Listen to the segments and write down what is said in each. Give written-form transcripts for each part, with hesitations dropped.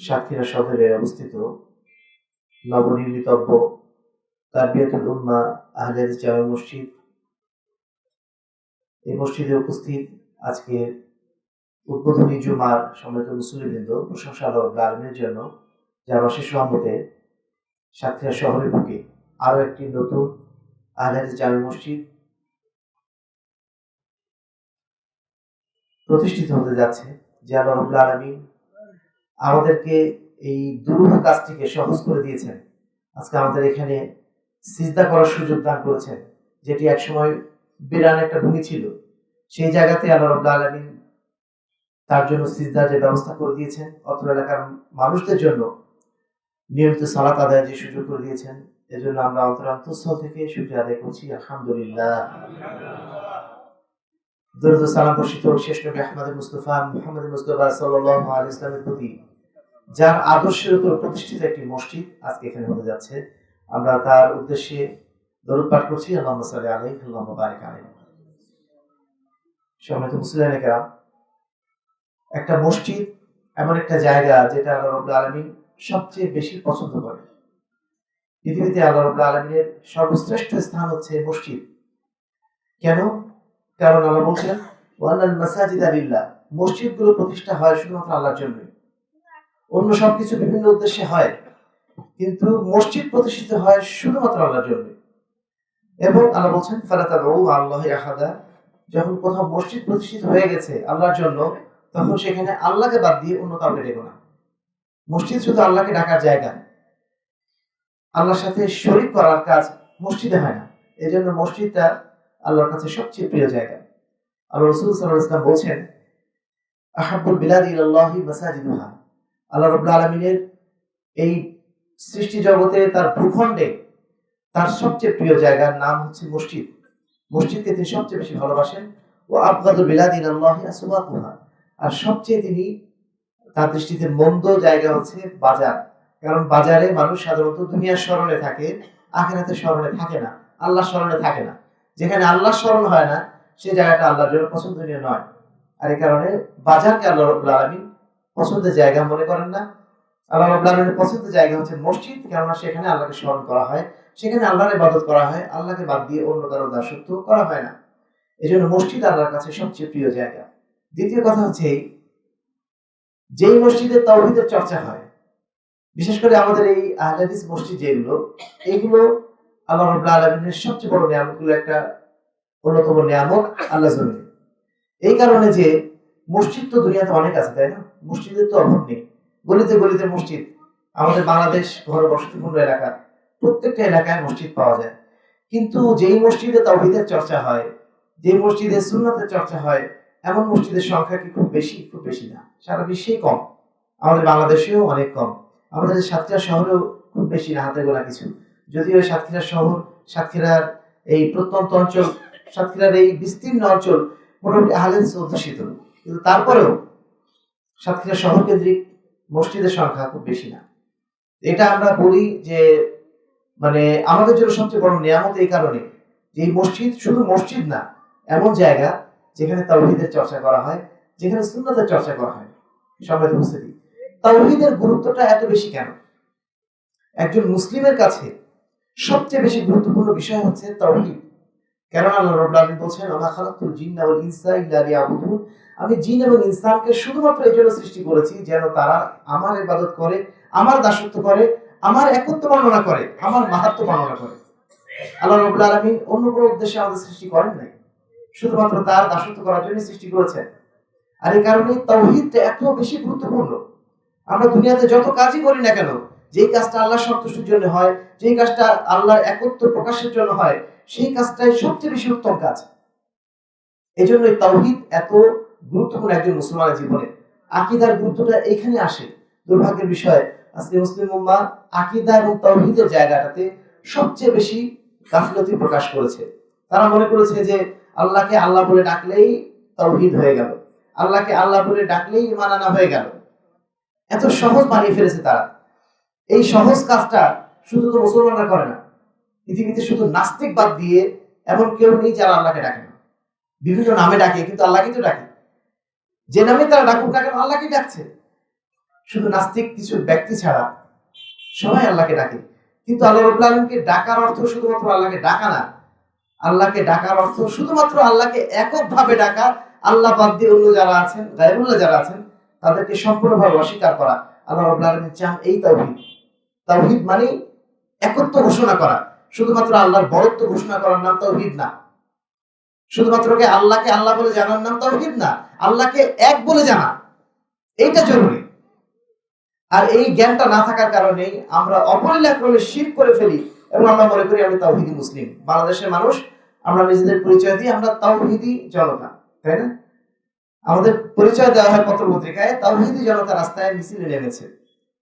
সাতক্ষীরা সদরে অবস্থিত নবনির্মিতব্য তারবিয়াতুল উম্মাহ আহলে হাদিস জামে মসজিদ, এই মসজিদে উপস্থিত আজকে উদ্বোধনী জুমার সম্মানিত মুসল্লিবৃন্দ, প্রশংসা আল্লাহ রাব্বুল আলামিনের জন্য যার অশেষ রহমতে সাতক্ষীরা শহরে বুকে আরো একটি নতুন আহলে হাদিস জামে মসজিদ প্রতিষ্ঠিত হতে যাচ্ছে। যে আল্লাহ রাব্বুল আলামিন আমাদেরকে এই দুরূহ কাজটিকে সহজ করে দিয়েছেন। আজকে আমাদের এখানে সিজদা করার সুযোগ দান করেছেন, যেটি একসময় বিরান একটা ভূমি ছিল। সেই জায়গাতে আল্লাহ রাব্বুল আলামিন তার জন্য সিজদার যে ব্যবস্থা করে দিয়েছেন, অত্র এলাকার মানুষদের জন্য নিয়মিত সালাত আদায়ের যে সুযোগ করে দিয়েছেন, এজন্য আমরা অন্তরস্থল থেকে শুকরিয়া আদায় করছি। আলহামদুলিল্লাহ। দরুদ ও সালাম বর্ষিত শেষ নবী আহমদ মুস্তাফা মুহাম্মদ মুস্তাফা সাল্লাল্লাহু আলাইহি ওয়াসাল্লামের প্রতি, যার আদর্শের উপর প্রতিষ্ঠিত একটি মসজিদ আজকে এখানে হতে যাচ্ছে। আমরা তার উদ্দেশ্যে দরুদ পাঠ করছি। আল্লাহুম্মা সাল্লি আলাইহি আল্লাহুম্মা বারিক আলাইহি। সম্মানিত মুসলিম কেরাম, একটা মসজিদ এমন একটা জায়গা যেটা আল্লাহ রাব্বুল আলামিন সবচেয়ে বেশি পছন্দ করেন। পৃথিবীতে আল্লাহ রাব্বুল আলামিনের সর্বশ্রেষ্ঠ স্থান হচ্ছে মসজিদ। কেন? কারণ আল্লাহ বলছেন ওয়ান্নাল মাসাজিদা লিল্লাহ, মসজিদগুলো প্রতিষ্ঠা হয় শুধুমাত্র আল্লাহর জন্য। অন্য সবকিছু বিভিন্ন উদ্দেশ্যে হয়, কিন্তু মসজিদ প্রতিষ্ঠিত হয় শুধুমাত্র আল্লাহর জন্য। এবং আল্লাহ বলছেন ফালা তাদউ আল্লাহি আহাদা, যখন কোথাও মসজিদ প্রতিষ্ঠিত হয়ে গেছে আল্লাহর জন্য, তখন সেখানে আল্লাহকে বাদ দিয়ে অন্য কাউকে ডেকো না। মসজিদ শুধু আল্লাহকে ডাকার জায়গা, আল্লাহর সাথে শরীক করার কাজ মসজিদে হয় না। এই জন্য মসজিদটা আল্লাহর কাছে সবচেয়ে প্রিয় জায়গা। আল্লাহ রাসূল সাল্লাল্লাহু আলাইহি ওয়াসাল্লাম বলছেন আহাব্বুল বিলাদি ইলাল্লাহি মাসাজিদুহা, আল্লাহ রাব্বুল আলামিনের এই সৃষ্টি জগতে, তার ভূখণ্ডে তার সবচেয়ে প্রিয় জায়গার নাম হচ্ছে মসজিদ। মসজিদকে তিনি সবচেয়ে বেশি ভালোবাসেন। ও আবগাদুল বিলাদি ইলাল্লাহি আসওয়াকুহা, আর সবচেয়ে তিনি তার দৃষ্টিতে মন্দ জায়গা হচ্ছে বাজার। কারণ বাজারে মানুষ সাধারণত দুনিয়ার স্মরণে থাকে, আখিরাতের স্মরণে থাকে না, আল্লাহর স্মরণে থাকে না। যেখানে আল্লাহর স্মরণ হয় না, সেই জায়গাটা আল্লাহর জন্য পছন্দনীয় নয়। আর এই কারণে বাজারকে আল্লাহ রাব্বুল আলামিন পছন্দের জায়গা মনে করেন না। আল্লাহ রাব্বুল আলামিনের পছন্দের জায়গা হচ্ছে মসজিদ, কেননা সেখানে আল্লাহকে স্মরণ করা হয়, সেখানে আল্লাহর ইবাদত করা হয়, আল্লাহকে বাদ দিয়ে অন্য কারো দাসত্ব করা হয় না। এই জন্য মসজিদ আল্লাহর কাছে সবচেয়ে প্রিয় জায়গা। দ্বিতীয় কথা হচ্ছে, যেই মসজিদে তাওহীদের চর্চা হয়, বিশেষ করে আমাদের এই আহলে হাদিস মসজিদ যেগুলো, এগুলো আল্লাহ রাব্বুল আলামিনের সবচেয়ে বড় নিয়ামতগুলো একটা অন্যতম নিয়ামত আল্লাহ জমিনে। এই কারণে যে মসজিদ তো দুনিয়াতে অনেক আছে, তাই না? মসজিদের তো অভাব নেই, গলিতে গলিতে মসজিদ। আমাদের বাংলাদেশ ঘনবসতিপূর্ণ এলাকা, প্রত্যেকটা এলাকায় মসজিদ পাওয়া যায়। কিন্তু যেই মসজিদে তাওহীদের চর্চা হয়, যে মসজিদে সুন্নাতের চর্চা হয়, এমন মসজিদের সংখ্যা কি খুব বেশি? খুব বেশি না। সারা বিশ্বেই কম, আমাদের বাংলাদেশেও অনেক কম, আমাদের সাতক্ষীরা শহরেও খুব বেশি না, হাতে গোনা কিছু। যদিও সাতক্ষীরা শহর, সাতক্ষীরার এই প্রত্যন্ত অঞ্চল, সাতক্ষীরার এই বিস্তীর্ণ অঞ্চল মোটামুটি আহলে হাদিস অধ্যুষিত, কিন্তু তারপরেও সাতক্ষীরা শহর কেন্দ্রিক মসজিদের সংখ্যা খুব বেশি না। এটা আমরা বলি যে মানে আমাদের জন্য সবচেয়ে বড় নিয়ামত এই কারণে যে এই মসজিদ শুধু মসজিদ না, এমন জায়গা যেখানে তাওহীদের চর্চা করা হয়, যেখানে সুন্নাতের চর্চা করা হয়। সম্মানিত উপস্থিতি, তাওহীদের গুরুত্বটা এত বেশি কেন? একজন মুসলিমের কাছে সবচেয়ে বেশি গুরুত্বপূর্ণ বিষয় হচ্ছে তাওহীদ। কারণ আল্লাহ রাব্বুল আলামিন বলছেন ওয়া খালাকতুল জিন্না ওয়াল ইনসা ইল্লা লিয়াবুদুন, আমি জিন এবং ইনসানকে শুধুমাত্র এই জন্য সৃষ্টি করেছি যেন তারা আমার ইবাদত করে, আমার দাসত্ব করে, আমার একত্ব বর্ণনা করে, আমার মাহাত্ম্য বর্ণনা করে। আল্লাহ রাব্বুল আলামিন অন্য কোনো উদ্দেশ্যে আমাদের সৃষ্টি করেন নাই, শুধুমাত্র তার দাসত্ব করার জন্য সৃষ্টি করেছেন। আর এই কারণে তাওহীদটা এত বেশি গুরুত্বপূর্ণ। আমরা দুনিয়াতে যত কাজই করি না কেন, যেই কাজটা আল্লাহর সন্তুষ্টির জন্য হয়, যেই কাজটা আল্লাহর একত্ব প্রকাশের জন্য হয়, সেই কাজটাই সবচেয়ে বেশি উত্তম কাজ। এই জন্য তাওহীদ এত গুরুত্বপূর্ণ একজন মুসলমানের জীবনে। আকীদার গুরুত্বটা এখানে আসে। দুর্ভাগ্যের বিষয়, আজকে মুসলিম উম্মাহ আকীদা এবং তাওহীদের জায়গাটাতে সবচেয়ে বেশি গাফিলতি প্রকাশ করেছে। তারা মনে করেছে যে আল্লাহকে আল্লাহ বলে ডাকলেই তাওহীদ হয়ে গেল, আল্লাহকে আল্লাহ বলে ডাকলেই ঈমান আনা হয়ে গেল। এত সহজ বানিয়ে ফেলেছে তারা। এই সহজ কাজটা শুধু তো মুসলমানরা করে না, পৃথিবীতে শুধু নাস্তিক বাদ দিয়ে এমন কেউ নেই যারা আল্লাহকে ডাকে না। বিভিন্ন নামে ডাকে, কিন্তু আল্লাহকে তো ডাকে। যে নামে তারা ডাকুক না কেন, আল্লাহকে ডাকছে। শুধু নাস্তিক কিছু ব্যক্তি ছাড়া সবাই আল্লাহকে ডাকে। কিন্তু আল্লাহ রাব্বুল আলামিনকে ডাকার অর্থ শুধুমাত্র আল্লাহকে ডাকা না, আল্লাহকে ডাকার অর্থ শুধুমাত্র আল্লাহকে এককভাবে ডাকা, আল্লাহ বাদ দিয়ে অন্য যারা আছেন, গায়রুল্লাহ যারা আছেন, তাদেরকে সম্পূর্ণভাবে অস্বীকার করা। আল্লাহ রাব্বুল আলামিন চান এই তাওহীদ। তাওহীদ মানে একত্ব ঘোষণা করা, শুধুমাত্র আল্লাহর বরত্ব ঘোষণা করার নাম তাওহীদ না। শুধুমাত্র আল্লাহকে আল্লাহ বলে জানার নাম তাওহীদ না, আল্লাহকে এক বলে জানা, এইটা জরুরি। আর এই জ্ঞানটা না থাকার কারণে আমরা অপরিলাক্রমে শিরক করে ফেলি এবং আমরা মনে করি আমি তাওহীদি মুসলিম। বাংলাদেশের মানুষ আমরা নিজেদের পরিচয় দিই আমরা তাওহীদি জনতা, তাই না? আমাদের পরিচয় দেওয়া হয় পত্র পত্রিকায়, তাওহীদি জনতা রাস্তায় মিছিলে নেমেছে।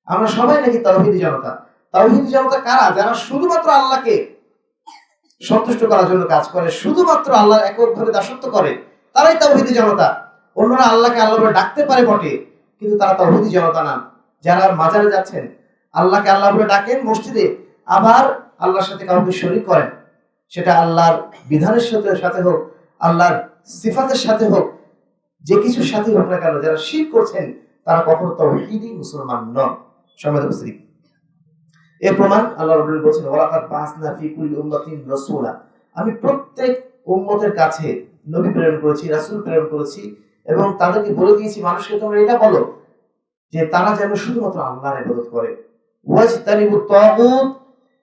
আমরা সবাই নাকি তাওহীদি জনতা। তাওহীদি জনতা কারা? যারা শুধুমাত্র আল্লাহকে সন্তুষ্ট করার জন্য কাজ করে, শুধুমাত্র আল্লাহর এককভাবে দাসত্ব করে, তারাই তাওহীদি জনতা। অন্যরা আল্লাহকে আল্লাহ বলে ডাকতে পারে বটে, কিন্তু তারা তাওহীদি জনতা না। যারা মাজারে যাচ্ছেন, আল্লাহকে আল্লাহ বলে ডাকেন মসজিদে, আবার আল্লাহর সাথে কাউকে শরীক করেন, সেটা আল্লাহর বিধানের সাথে হোক, আল্লাহর সিফাতের সাথে হোক, যে কিছুর সাথে হোক না কেন, যারা শিরক করছেন তারা কখনো তাওহীদি মুসলমান নন। সম্মানিত উপস্থিতি, এর প্রমাণ আল্লাহ রাব্বুল আলামিন বলেছেন, ওয়ালাকাদ বাসনা ফি কুল্লি উম্মাতিন রাসূলা, আমি প্রত্যেক উম্মতের কাছে নবী প্রেরণ করেছি, রাসূল প্রেরণ করেছি, এবং তাদেরকে বলে দিয়েছি মানুষকে তোমরা এটা বলো যে তারা যেন শুধুমাত্র আল্লাহর ইবাদত করে, ওয়াজতানিবুত তাগুত,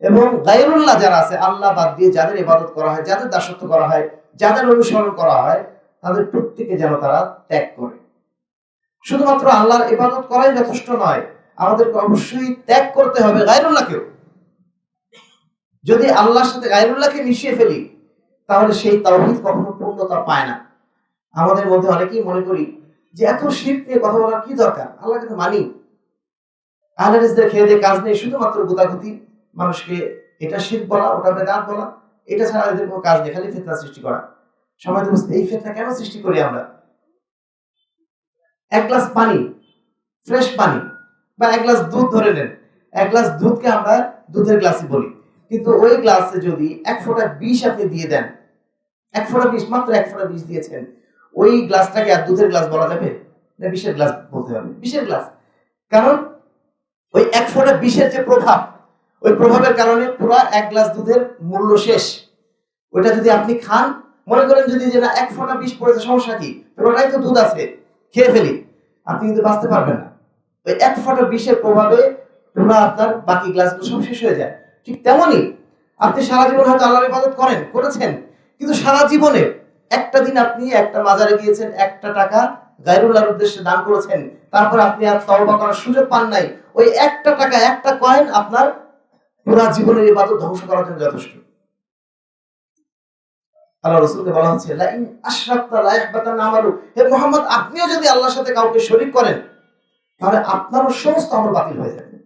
এবং গায়রুল্লাহ যারা আছে, আল্লাহ বাদ দিয়ে যাদের ইবাদত করা হয়, যাদের দাসত্ব করা হয়, যাদের অনুসরণ করা হয়, তাদের প্রত্যেকে যেন তারা ত্যাগ করে। শুধুমাত্র আল্লাহর ইবাদত করাই যথেষ্ট নয়, আমাদেরকে অবশ্যই ত্যাগ করতে হবে গায়রুল্লাহকেও। যদি আল্লাহর সাথে গায়রুল্লাহকে মিশিয়ে ফেলি তাহলে সেই তাওহীদ কখনো পূর্ণতা পায় না। আমাদের মধ্যে অনেকেই মনে করি যে এত শিরক নিয়ে কথা বলার কি দরকার, আল্লাহকে তো মানি, আহলে হাদিসদের খেয়ে দিয়ে কাজ নেই, শুধুমাত্র গুতাগুতি, মানুষকে এটা শিরক বলা, ওটা বেদাত বলা, এটা ছাড়া এদের কোনো কাজ নেই, খালি ফিতনা সৃষ্টি করা। সমাজে এই ফিতনা কেন সৃষ্টি করি আমরা? এক গ্লাস পানি, ফ্রেশ পানি, বা এক গ্লাস দুধ ধরে নেন, এক গ্লাস দুধকে আমরা দুধের গ্লাসই বলি, কিন্তু ওই গ্লাসে যদি এক ফোঁটা বিষ আপনি দিয়ে দেন, এক ফোঁটা বিষ, মাত্র এক ফোঁটা বিষ দিয়েছেন, ওই গ্লাসটাকে আর দুধের গ্লাস বলা যাবে না? বিষের গ্লাস বলতে হবে, বিষের গ্লাস। কারণ ওই এক ফোঁটা বিষের যে প্রভাব, ওই প্রভাবের কারণে পুরো এক গ্লাস দুধের মূল্য শেষ। ওইটা যদি আপনি খান, মনে করেন যদি যে না এক ফোঁটা বিষ পড়েছে, সমস্যা কি, পুরোটাই তো দুধ আছে, খেয়ে ফেলি, আপনি কিন্তু বাঁচতে পারবেন না। ওই এক ফোঁটা বিষের প্রভাবে পুরো আপনার বাকি গ্লাসগুলো সব শেষ হয়ে যায়। ঠিক তেমনি আপনি সারা জীবন হয়তো আল্লাহর ইবাদত করেছেন, কিন্তু সারা জীবনে একটা দিন আপনি একটা মাজারে গিয়েছেন, একটা টাকা গায়রুল্লাহর উদ্দেশ্যে দান করেছেন, তারপর আপনি আর তওবা করার সুযোগ পান নাই, ওই একটা টাকা, একটা কয়েন আপনার পুরো জীবনের ইবাদত ধ্বংস করার জন্য যথেষ্ট। আল্লাহ রাসূলকে বলা হচ্ছে, লা ইন আশরাকতা লা ইয়াহবাতান্না আমালু, হে মুহাম্মদ, আপনিও যদি আল্লাহর সাথে কাউকে শরীক করেন তাহলে আপনারও সমস্ত আমল বাতিল হয়ে যাবে।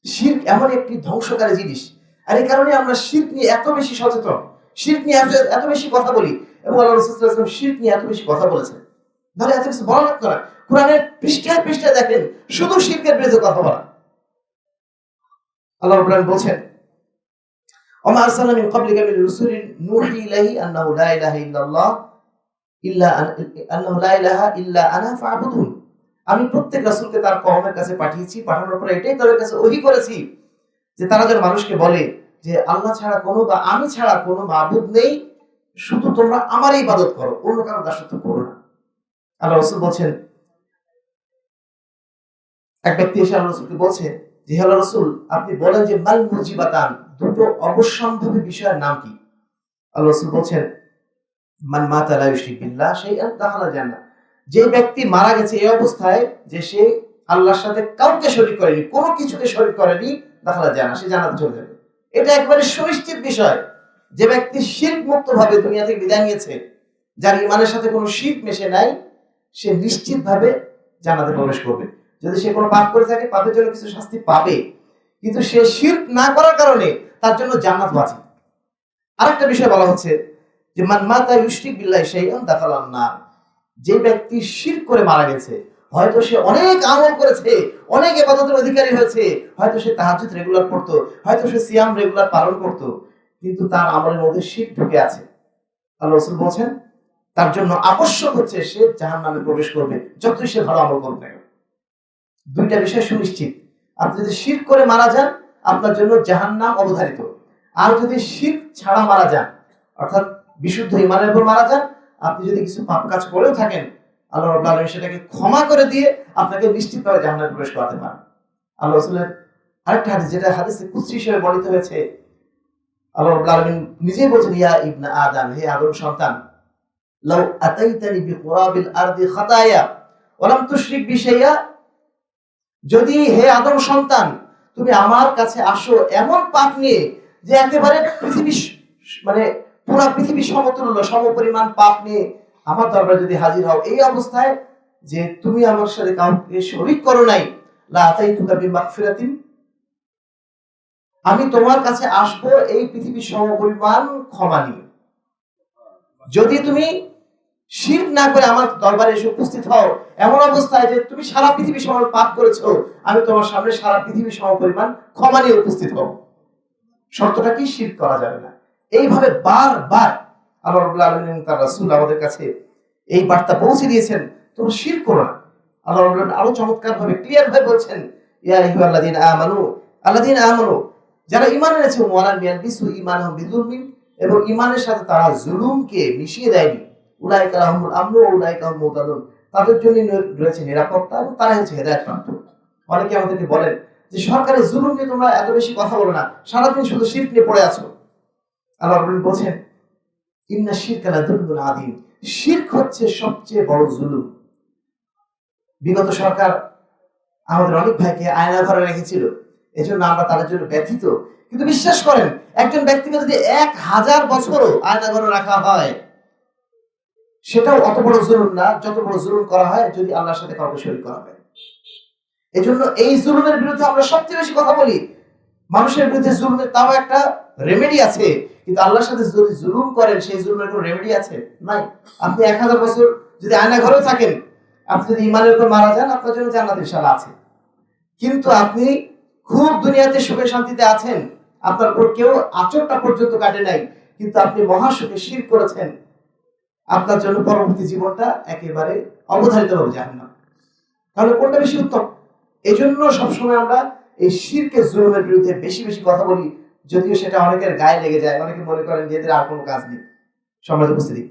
শিরক এমন একটি ধ্বংসকারী জিনিস, আর এই কারণে আমরা শিরক নিয়ে এত বেশি সচেতন, শিরক নিয়ে এত বেশি কথা বলি, এবং আল্লাহ রাসূল সাল্লাল্লাহু আলাইহি ওয়াসাল্লাম শিরক নিয়ে এত বেশি কথা বলেছেন। ধরে এত কিছু বলা লাগতো না, কোরআনের পৃষ্ঠায় পৃষ্ঠায় দেখেন শুধু শিরকের বিরুদ্ধে কথা বলা। আল্লাহ রাব্বুল আলামিন বলছেন, ওমা আরসালনা মিন ক্বাবলিকা মির রাসূলিন নূহি ইলাইহি আন্নাহু লা ইলাহা ইল্লাল্লাহ আন্নাহু লা ইলাহা ইল্লা আনা ফা'বুদুন, আমি প্রত্যেক রাসূলকে তার কওমের কাছে পাঠিয়েছি, পাঠানোর পর এটাই তাদের কাছে ওহী করেছি যে তারা যেন মানুষকে বলে যে আল্লাহ ছাড়া কোনো, বা আমি ছাড়া কোনো মাবুদ নেই, শুধু তোমরা আমারই ইবাদত করো, অন্য কারো দাসত্ব করো না। আল্লাহ রাসূল বলছেন, এক ব্যক্তি এসে আল্লাহ রাসূলকে বলছে যে হে আল্লাহ রাসূল, আপনি বলেন যে মাল মুজিবাতান, দুটো অবশ্যম্ভাবী বিষয়ের নাম কি? আল্লাহ রাসূল বলছেন, মান মাতা লা ইউশরিক বিল্লাহ শাইআন দাখালা জান্নাহ, যে ব্যক্তি মারা গেছে এই অবস্থায় যে সে আল্লাহর সাথে কাউকে শরীক করেনি, কোনো কিছুকে শরীক করেনি, দাখালা জান্নাহ, সে জান্নাতে চলে যাবে। এটা একবারে সুনিশ্চিত বিষয়। যে ব্যক্তি শিরক মুক্ত ভাবে দুনিয়া থেকে বিদায় নিয়েছে, যার ঈমানের সাথে কোনো শিরক মেশে নাই, সে নিশ্চিতভাবে জান্নাতে প্রবেশ করবে। যদি সে কোনো পাপ করে থাকে, পাপের জন্য কিছু শাস্তি পাবে, কিন্তু সে শিরক না করার কারণে তার জন্য জান্নাত ওয়াজিব। আরেকটা বিষয় বলা হচ্ছে যে মান মাতা ইউশরিক বিল্লাহি শাইআন দাখালান নার, যে ব্যক্তি শিরক করে মারা গেছে, হয়তো সে অনেক আমল করেছে, অনেক ইবাদতের অধিকারী হয়েছে, হয়তো সে তাহাজ্জুদ রেগুলার করতো, হয়তো সে সিয়াম রেগুলার পালন করতো, কিন্তু তার আমলের মধ্যে শিরক ঢুকে আছে, আল্লাহ রাসূল বলেন তার জন্য আবশ্যক হচ্ছে সে জাহান্নামে প্রবেশ করবে, যতই সে ভালো আমল করুক না। দুইটা বিষয় সুনিশ্চিত। আপনি যদি শিরক করে মারা যান, আপনার জন্য জাহান্নাম অবধারিত। আর যদি শিরক ছাড়া মারা যান, অর্থাৎ বিশুদ্ধ ঈমানের উপর মারা যান, আপনি যদি কিছু পাপ কাজ করেও থাকেন, আল্লাহ রাব্বুল আলামিন সেটাকে ক্ষমা করে দিয়ে আপনাকে নিশ্চিতভাবে জাহান্নামে প্রবেশ করাতে পারেন। আল্লাহ রাসূলের আরেকটা হাদিস, যেটা হাদিসে কুদসি হিসেবে বর্ণিত হয়েছে, আল্লাহ রাব্বুল আলামিন নিজেই বলেছেন, ইয়া ইবনা আদম, হে আদম সন্তান, লাউ আতাইতানি বিকুরাবিল আরদি খাতায়া ওয়া লাম তুশরিক বি শাইআ, যদি হে আদম সন্তান তুমি আমার কাছে আসো এমন পাপ নিয়ে যে একেবারে পৃথিবী, মানে পুরা পৃথিবী সমতুল্য সমপরিমাণ পাপ নিয়ে আমার দরবারে যদি হাজির হও, এই অবস্থায় যে তুমি আমার সাথে কাউকে শরীক করো নাই, লা আতাইতুকা বিমাগফিরাতিন, আমি তোমার কাছে আসবো এই পৃথিবীর সমপরিমাণ ক্ষমা নিয়ে। যদি তুমি শিরক না করে আমার দরবারে এসে উপস্থিত হও এমন অবস্থায় যে তুমি সারা পৃথিবী সমান পাপ করেছো, আমি তোমার সামনে সারা পৃথিবী সমপরিমাণ ক্ষমা নিয়ে উপস্থিত হব। শর্তটা কি? শিরক করা যাবে না। এইভাবে বারবার আল্লাহ রাব্বুল আলামিন তার রাসূল আমাদের কাছে এই বার্তা পৌঁছে দিয়েছেন, তোমরা শিরক করো না। আল্লাহ রাব্বুল আলামিন আরো চমৎকার ভাবে ক্লিয়ার ভাবে বলছেন, ইয়া আইয়ুহাল্লাযীনা আমানু, আল্লাযীনা আমানু, যারা ঈমান এনেছে, ওয়ালাম ইয়ালবিসু ঈমানাহুম বিযুলমিন, এবং ঈমানের সাথে তারা জুলুমকে মিশিয়ে দেয়নি, উলাইকা লাহুমুল আমনু ওয়া উলাইকা হুমুল মুহতাদুন, তাদের জন্য রয়েছে নিরাপত্তা এবং তারাই হচ্ছে হেদায়েতপ্রাপ্ত। অনেকে আমাদেরকে বলেন যে সরকারের জুলুম নিয়ে তোমরা এত বেশি কথা বলো না, সারাদিন শুধু শিরক নিয়ে পড়ে আছো। আল্লাহ রাব্বুল বলছেন, ইন্না শিরকা লাযুলমুন আযীম, শিরক হচ্ছে সবচেয়ে বড় জুলুম। বিগত সরকার আমাদের অনেক ভাইকে আয়না ঘরে রেখেছিল, এজন্য আমরা তাদের জন্য ব্যথিত। কিন্তু বিশ্বাস করেন, একজন ব্যক্তিকে যদি 1000 বছরও আয়না ঘরে রাখা হয়, সেটাও অত বড় জুলুম না যত বড় জুলুম করা হয় যদি আল্লাহর সাথে কাউকে শরীক করা হয়। এজন্য এই জুলুমের বিরুদ্ধে আমরা সবচেয়ে বেশি কথা বলি। মানুষের বিরুদ্ধে জুলুমের তাও একটা রেমেডি আছে, কিন্তু আল্লাহর সাথে যদি জুলুম করেন সেই জুলুমের কোনো রেমেডি আছে? নাই। আপনি 1000 বছর যদি আয়না ঘরেও থাকেন, আপনি যদি ঈমানের উপর মারা যান, আপনার জন্য জান্নাত ইনশাআল্লাহ আছে। কিন্তু আপনি খুব দুনিয়াতে সুখে শান্তিতে আছেন, আপনার উপর কেউ আঁচড়টা পর্যন্ত কাটে নাই, কিন্তু আপনি মহাসুখে শিরক করেছেন, আপনার জন্য পরবর্তী জীবনটা একেবারে অবধারিতভাবে জাহান্নাম। তাহলে কোনটা বেশি উত্তম? এই জন্য সবসময় আমরা এই শিরকের জুলুমের বিরুদ্ধে বেশি বেশি কথা বলি, যদিও সেটা অনেকের গায়ে লেগে যায়, অনেকে মনে করেন যে এদের আর কোনো কাজ নেই। সম্মানিত উপস্থিতি,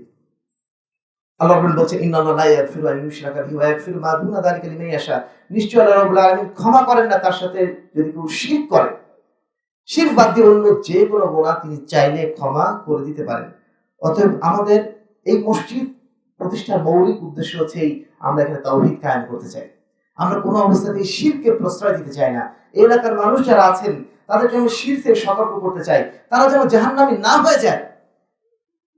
আল্লাহ রাব্বুল বলছেন, ইন্নাল্লাহা লা ইয়াগফিরু আন ইউশরাকা বিহি ওয়া ইয়াগফিরু মা দুনা যালিকা লিমান ইয়াশা, নিশ্চয়ই আল্লাহ রাব্বুল আলামিন ক্ষমা করেন না তার সাথে যদি কেউ শিরক করে। শিরক বাদ দিয়ে অন্য যে কোনো গুনাহ তিনি চাইলে ক্ষমা করে দিতে পারেন। অতএব আমাদের এই মসজিদ প্রতিষ্ঠার মৌলিক উদ্দেশ্য হচ্ছে আমরা এখানে তাওহীদ কায়েম করতে চাই। আমরা কোনো অবস্থাতেই শিরকে প্রশ্রয় দিতে চাই না। এই এলাকার মানুষ যারা আছেন তাদেরকে আমি শিরক থেকে সতর্ক করতে চাই, তারা যেন জাহান্নামী না হয়ে যায়,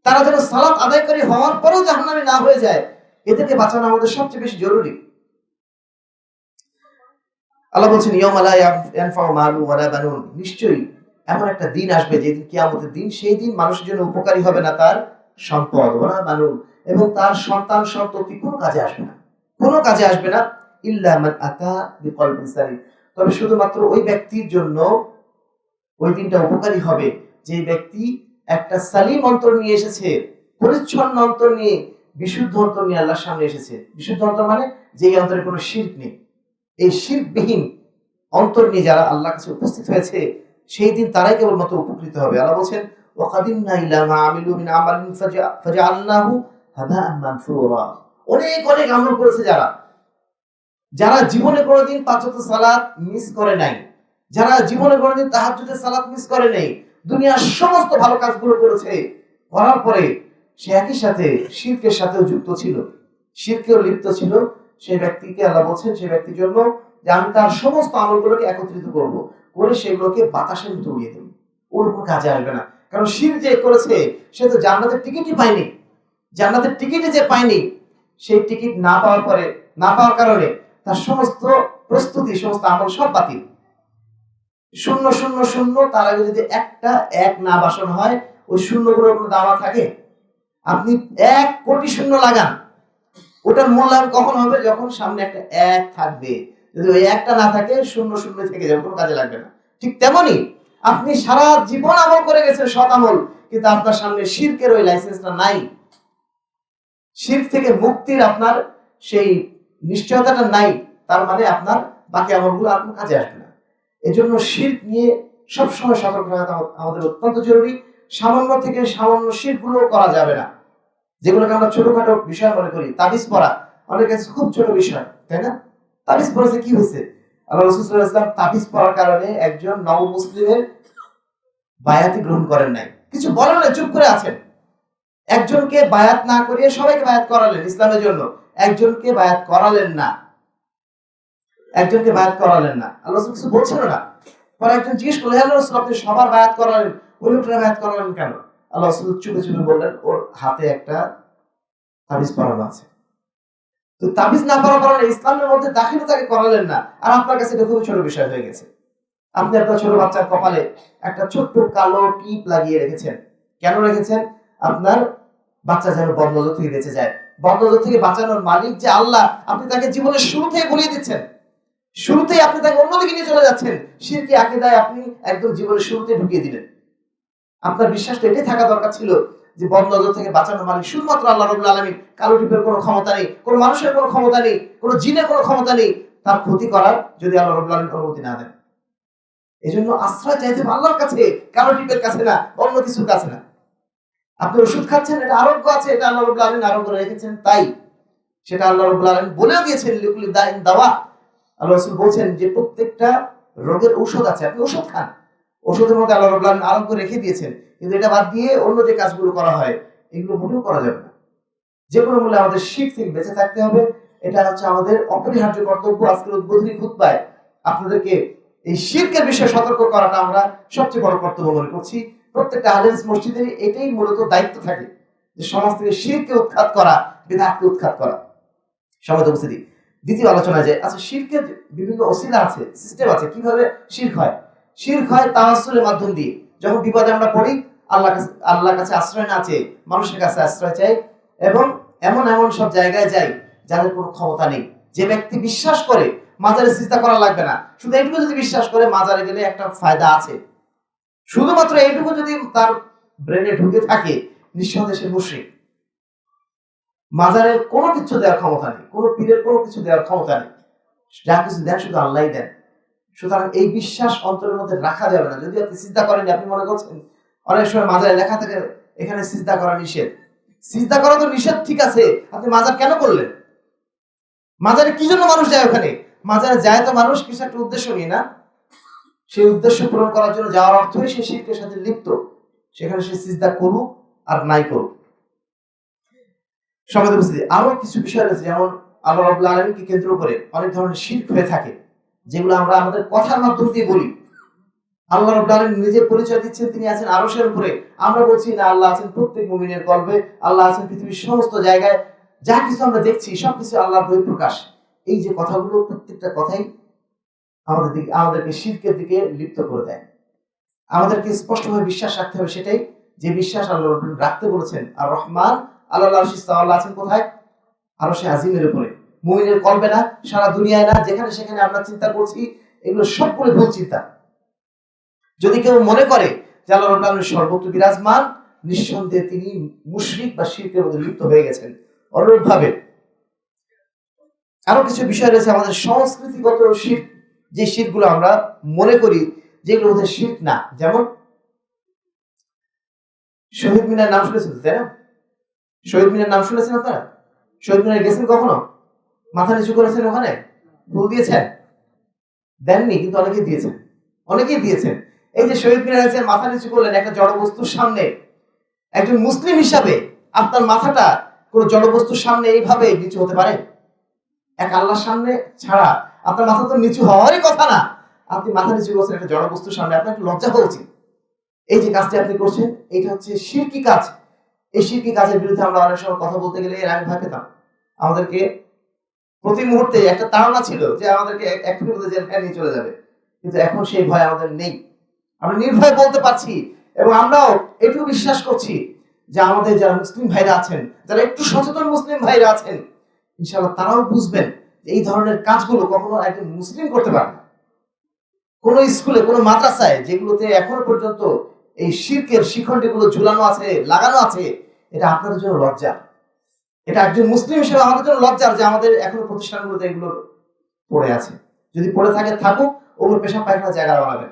তারা যেন সালাত আদায়কারী হওয়ার পরেও জাহান্নামী না হয়ে যায়। এদেরকে বাঁচানো আমাদের সবচেয়ে বেশি জরুরি। আল্লাহ বলছেন, ইয়াউমা লা ইয়ানফাউ মালুন ওয়ালা বানুন, নিশ্চয়ই এমন একটা দিন আসবে যেদিন কিয়ামতের দিন, সেই দিন মানুষের জন্য উপকারী হবে না তার সম্পদ ওয়ালা বানুন, এবং তার সন্তান সন্ততি কোনো কাজে আসবে না, কোনো কাজে আসবে না, ইল্লা মান আতা বিকলবিন সালিম, তবে শুধুমাত্র ওই ব্যক্তির জন্য ওই দিনটা উপকারী হবে যে ব্যক্তি একটা সালিম অন্তর নিয়ে এসেছে, পরিচ্ছন্ন অন্তর নিয়ে, বিশুদ্ধ অন্তর নিয়ে আল্লাহর সামনে এসেছে। বিশুদ্ধ অন্তর মানে যে অন্তরে কোনো শিরক নেই। এই শিরকবিহীন অন্তর নিয়ে যারা আল্লাহর কাছে উপস্থিত হয়েছে, সেই দিন তারাই কেবলমাত্র উপকৃত হবে। আল্লাহ বলছেন, ওয়াকাদিমনা ইলা মা আমিলু মিন আমালিন ফাজআলনাহু হাবাআন মানসুরা, অনেক অনেক আমল করেছে যারা, যারা জীবনে কোনোদিন 5 ওয়াক্ত সালাত মিস করে নাই, যারা জীবনে কোনোদিন তাহাজ্জুদের সালাত মিস করে নাই, দুনিয়ার সমস্ত ভালো কাজগুলো করেছে, করার পরে সে একই সাথে শিরকের সাথেও যুক্ত ছিল, শিরকেও লিপ্ত ছিল, সেই ব্যক্তিকে আল্লাহ বলছেন, সেই ব্যক্তির জন্য যে আমি তার সমস্ত আমলগুলোকে একত্রিত করব, করে সেগুলোকে বাতাসের মতো উড়িয়ে দেব, ওর কোনো কাজে আসবে না। কারণ শিরক যে করেছে সে তো জান্নাতের টিকিটই পায়নি। জান্নাতের টিকিটই যে পায়নি, সেই টিকিট না পাওয়ার পরে, না পাওয়ার কারণে তার সমস্ত প্রস্তুতি, সমস্ত আমল সব বাতিল। 0 0 0, তার আগে যদি একটা 1 না বাসন হয়, ওই শূন্যগুলোর কোনো দাম থাকে? আপনি 1 কোটি শূন্য লাগান, ওটার মূল্যায়ন কখন হবে? যখন সামনে একটা 1 থাকবে। যদি ওই একটা না থাকে, 0 0 থেকে যাবে, কোনো কাজে লাগবে না। ঠিক তেমনি আপনি সারা জীবন আমল করে গেছেন, সৎ আমল, কিন্তু আপনার সামনে শিরকের ওই লাইসেন্সটা নাই, শিরক থেকে মুক্তির আপনার সেই নিশ্চয়তাটা নাই, তার মানে আপনার বাকি আমলগুলো আর কাজে আসবে না। এজন্য শিরক নিয়ে সবসময় সতর্ক থাকা আমাদের অত্যন্ত জরুরি। সামান্য থেকে সামান্য শিরকগুলো করা যাবে না, যেগুলোকে আমরা ছোটখাটো বিষয় মনে করি। তাবিজ পড়া অনেক কাছে খুব ছোট বিষয়, তাই না? তাবিজ পড়েছে, কি হয়েছে? আল্লাহ রাসূল সাল্লাল্লাহু আলাইহি ওয়াসাল্লাম তাবিজ পড়ার কারণে একজন নব মুসলিমের বায়াতি গ্রহণ করেন নাই, কিছু বলেন না, চুপ করে আছেন। একজনকে বায়াত না করিয়ে সবাইকে বায়াত করালেন ইসলামের জন্য, একজনকে বায়াত করালেন না, একজনকে বায়াত করালেন না। আল্লাহ রাসূল কিছু বলছিল না। পরে একজন জিজ্ঞেস করলেন, আল্লাহ রাসূল আপনি সবার বায়াত করালেন, ওই লোকটা বায়াত করালেন কেন? আল্লাহ রাসূল চুপে চুপে বললেন, ওর হাতে একটা তাবিজ পরানো আছে। তো তাবিজ না পরার কারণে ইসলামের মধ্যে দাখিল তাকে করালেন না, আর আপনার কাছে এটা খুবই ছোট বিষয় হয়ে গেছে। আপনি আপনার ছোট বাচ্চার কপালে একটা ছোট্ট কালো টিপ লাগিয়ে রেখেছেন। কেন রেখেছেন? আপনার বাচ্চা যেন বদনজর থেকে বেঁচে যায়। বদনজর থেকে বাঁচানোর মালিক যে আল্লাহ, আপনি তাকে জীবনের শুরু থেকে ভুলিয়ে দিচ্ছেন, শুরুতেই আপনি তাকে অন্যদিকে নিয়ে চলে যাচ্ছেন। শিরকি আকীদায় আপনি একদম জীবনের শুরুতে ঢুকিয়ে দিলেন। আপনার বিশ্বাসটা এটাই থাকা দরকার ছিল যে বদনজর থেকে বাঁচানোর মালিক শুধুমাত্র আল্লাহ রাব্বুল আলামিন। কালো টিপের কোনো ক্ষমতা নেই, কোনো মানুষের কোনো ক্ষমতা নেই, কোনো জিনের কোনো ক্ষমতা নেই তার ক্ষতি করার, যদি আল্লাহ রাব্বুল আলামিন অনুমতি না দেন। এজন্য আশ্রয় চাইতে হবে আল্লাহর কাছে, কালো টিপের কাছে না, অন্য কিছুর কাছে না। আপনি ওষুধ খাচ্ছেন, এটা আরোগ্য আছে, এটা আল্লাহ রাব্বুল আলামিন আরোগ্য রেখেছেন, তাই সেটা আল্লাহ রাব্বুল আলামিন বলেও দিয়েছেন, লিকুল্লি দাইন দাওয়া। আল্লাহ রাসূল বলছেন যে প্রত্যেকটা রোগের ঔষধ আছে, আপনি ওষুধ খান। ওষুধের মধ্যে আল্লাহ রাব্বুল আলামিন আরোগ্য রেখে দিয়েছেন। কিন্তু এটা বাদ দিয়ে অন্য যে কাজগুলো করা হয়, এগুলো মোটেও করা যাবে না। যে কোনো মূল্যে আমাদের শিরক থেকে বেঁচে থাকতে হবে। এটা হচ্ছে আমাদের অপরিহার্য কর্তব্য। আজকের উদ্বোধনী খুতবায় আপনাদেরকে এই শিরকের বিষয়ে সতর্ক করাটা আমরা সবচেয়ে বড় কর্তব্য মনে করছি। প্রত্যেকটা আহলেস মসজিদের এটাই মূলত দায়িত্ব থাকে, যে সমাজ থেকে শিরককে উৎখাত করা, বিদআতকে উৎখাত করা। সমাজ উপস্থিতি দ্বিতীয় আলোচনায় যায়। আচ্ছা, শিরকের বিভিন্ন ওসিলা আছে, সিস্টেম আছে কিভাবে শিরক হয়। শিরক হয় তাওয়াসসুলের মাধ্যম দিয়ে। যখন বিপদে আমরা পড়ি, আল্লাহর কাছে আশ্রয় না চেয়ে মানুষের কাছে আশ্রয় চাই, এবং এমন এমন সব জায়গায় যাই যাদের কোনো ক্ষমতা নেই। যে ব্যক্তি বিশ্বাস করে মাজারে সিজদা করা লাগবে না, শুধু এইটুকু যদি বিশ্বাস করে মাজারে গেলে একটা ফায়দা আছে, শুধুমাত্র এইটুকু যদি তার ব্রেনে ঢুকে থাকে, নিঃসন্দেহে সে মুশরিক। মাজারের কোনো কিছু দেওয়ার ক্ষমতা নেই, কোনো পীরের কোনো কিছু দেওয়ার ক্ষমতা নেই, যা কিছু দেন শুধু আল্লাহই দেন। সুতরাং এই বিশ্বাস অন্তরের মধ্যে রাখা যাবে না। যদি আপনি সিজদা করেন, আপনি মনে করছেন, অনেক সময় মাজারে লেখা থাকে এখানে সিজদা করা নিষেধ। সিজদা করা তো নিষেধ, ঠিক আছে, আপনি মাজার কেন করলেন? মাজারে কি জন্য মানুষ যায়? ওখানে মাজারে যায় তো মানুষ কিছু একটা উদ্দেশ্য নিয়ে, না? সেই উদ্দেশ্য পূরণ করার জন্য যাওয়ার অর্থই সে শিরকের সাথে লিপ্ত। সেখানে সে সিজদা করুক আর নাই করুক। সমাজ উপস্থিতি আরো কিছু বিষয় রয়েছে, যেমন আল্লাহ রাব্বুল আলামিনকে কেন্দ্র করে অনেক ধরনের শিরক হয়ে থাকে, যেগুলো আমরা আমাদের কথার মাধ্যম দিয়ে বলি। আল্লাহ রাব্বুল আলামিন নিজে পরিচয় দিচ্ছেন তিনি আছেন আরশের উপরে। আমরা বলছি না, আল্লাহ আছেন প্রত্যেক মুমিনের কলবে, আল্লাহ আছেন পৃথিবীর সমস্ত জায়গায়। যা কিছু আমরা দেখছি সবকিছু আল্লাহর বহিঃপ্রকাশ। এই যে কথাগুলো, প্রত্যেকটা কথাই আমাদেরকে শিরকের দিকে লিপ্ত করে দেয়। আমাদেরকে স্পষ্টভাবে বিশ্বাস রাখতে হবে সেটাই, যে বিশ্বাস আল্লাহ রাব্বুল রাখতে বলেছেন। আর রহমান আল্লাহ আরশে ইস্তাওয়া আছেন কোথায়? আরশে আজিমের উপরে। মুমিনের কলবে না, সারা দুনিয়ায় না, যেখানে সেখানে আমরা চিন্তা করছি, এগুলো সবগুলো ভুল চিন্তা। যদি কেউ মনে করে যে আল্লাহ রাব্বুল আলামিন সর্বত্র বিরাজমান, নিঃসন্দেহে তিনি মুশরিক বা শিরকের মধ্যে লিপ্ত হয়ে গেছেন। অনুরূপভাবে আরো কিছু বিষয় রয়েছে আমাদের সংস্কৃতিগত শিরক, যে শিরকগুলো আমরা মনে করি যেগুলোর মধ্যে শিরক না। যেমন শহীদ মিনার নাম শুনেছেন, তাই না? শহীদ মিনার নাম শুনেছেন আপনারা? শহীদ মিনারে গেছেন কখনো? মাথা নিচু করেছেন, ওখানে ফুল দিয়েছেন? দেননি, কিন্তু অনেকেই দিয়েছেন, অনেকেই দিয়েছেন। এই যে শহীদ মিনার আছে, মাথা নিচু করলেন একটা জড় বস্তুর সামনে। একজন মুসলিম হিসাবে আপনার মাথাটা কোন জড় বস্তুর সামনে এইভাবে নিচু হতে পারে? এক আল্লাহর সামনে ছাড়া আপনার মাথা তো নিচু হওয়ারই কথা না। আপনি মাথা নিচু করছেন একটা জড় বস্তুর সামনে, আপনার একটু লজ্জা হওয়া উচিত। এই যে কাজটি আপনি করছেন, এটা হচ্ছে শিরকি কাজ। এই শিরকি কাজের বিরুদ্ধে আমরা অনেক সময় কথা বলতে গেলে এর আগে ভয় পেতাম। আমাদেরকে প্রতি মুহূর্তে একটা তাড়না ছিল যে আমাদেরকে এক্ষুনি মধ্যে জেলখানায় নিয়ে চলে যাবে, কিন্তু এখন সেই ভয় আমাদের নেই। আমরা নির্ভয় বলতে পারছি, এবং আমরাও এটুকু বিশ্বাস করছি যে আমাদের যারা মুসলিম ভাইরা আছেন, যারা একটু সচেতন মুসলিম ভাইরা আছেন, ইনশাআল্লাহ তারাও বুঝবেন যে এই ধরনের কাজগুলো কখনো একজন মুসলিম করতে পারে না। কোন স্কুলে, কোন মাদ্রাসায় যেগুলোতে এখনো পর্যন্ত এই শিরকের শিখণ্ডীগুলো ঝুলানো আছে, লাগানো আছে, এটা আপনাদের জন্য লজ্জা। এটা একজন মুসলিম হিসেবে আমাদের জন্য লজ্জার যে আমাদের এখনো প্রতিষ্ঠানগুলোতে এগুলো পড়ে আছে। যদি পড়ে থাকে থাকুক, ওগুলো পেশাব পায়খানার জায়গা বানাবেন,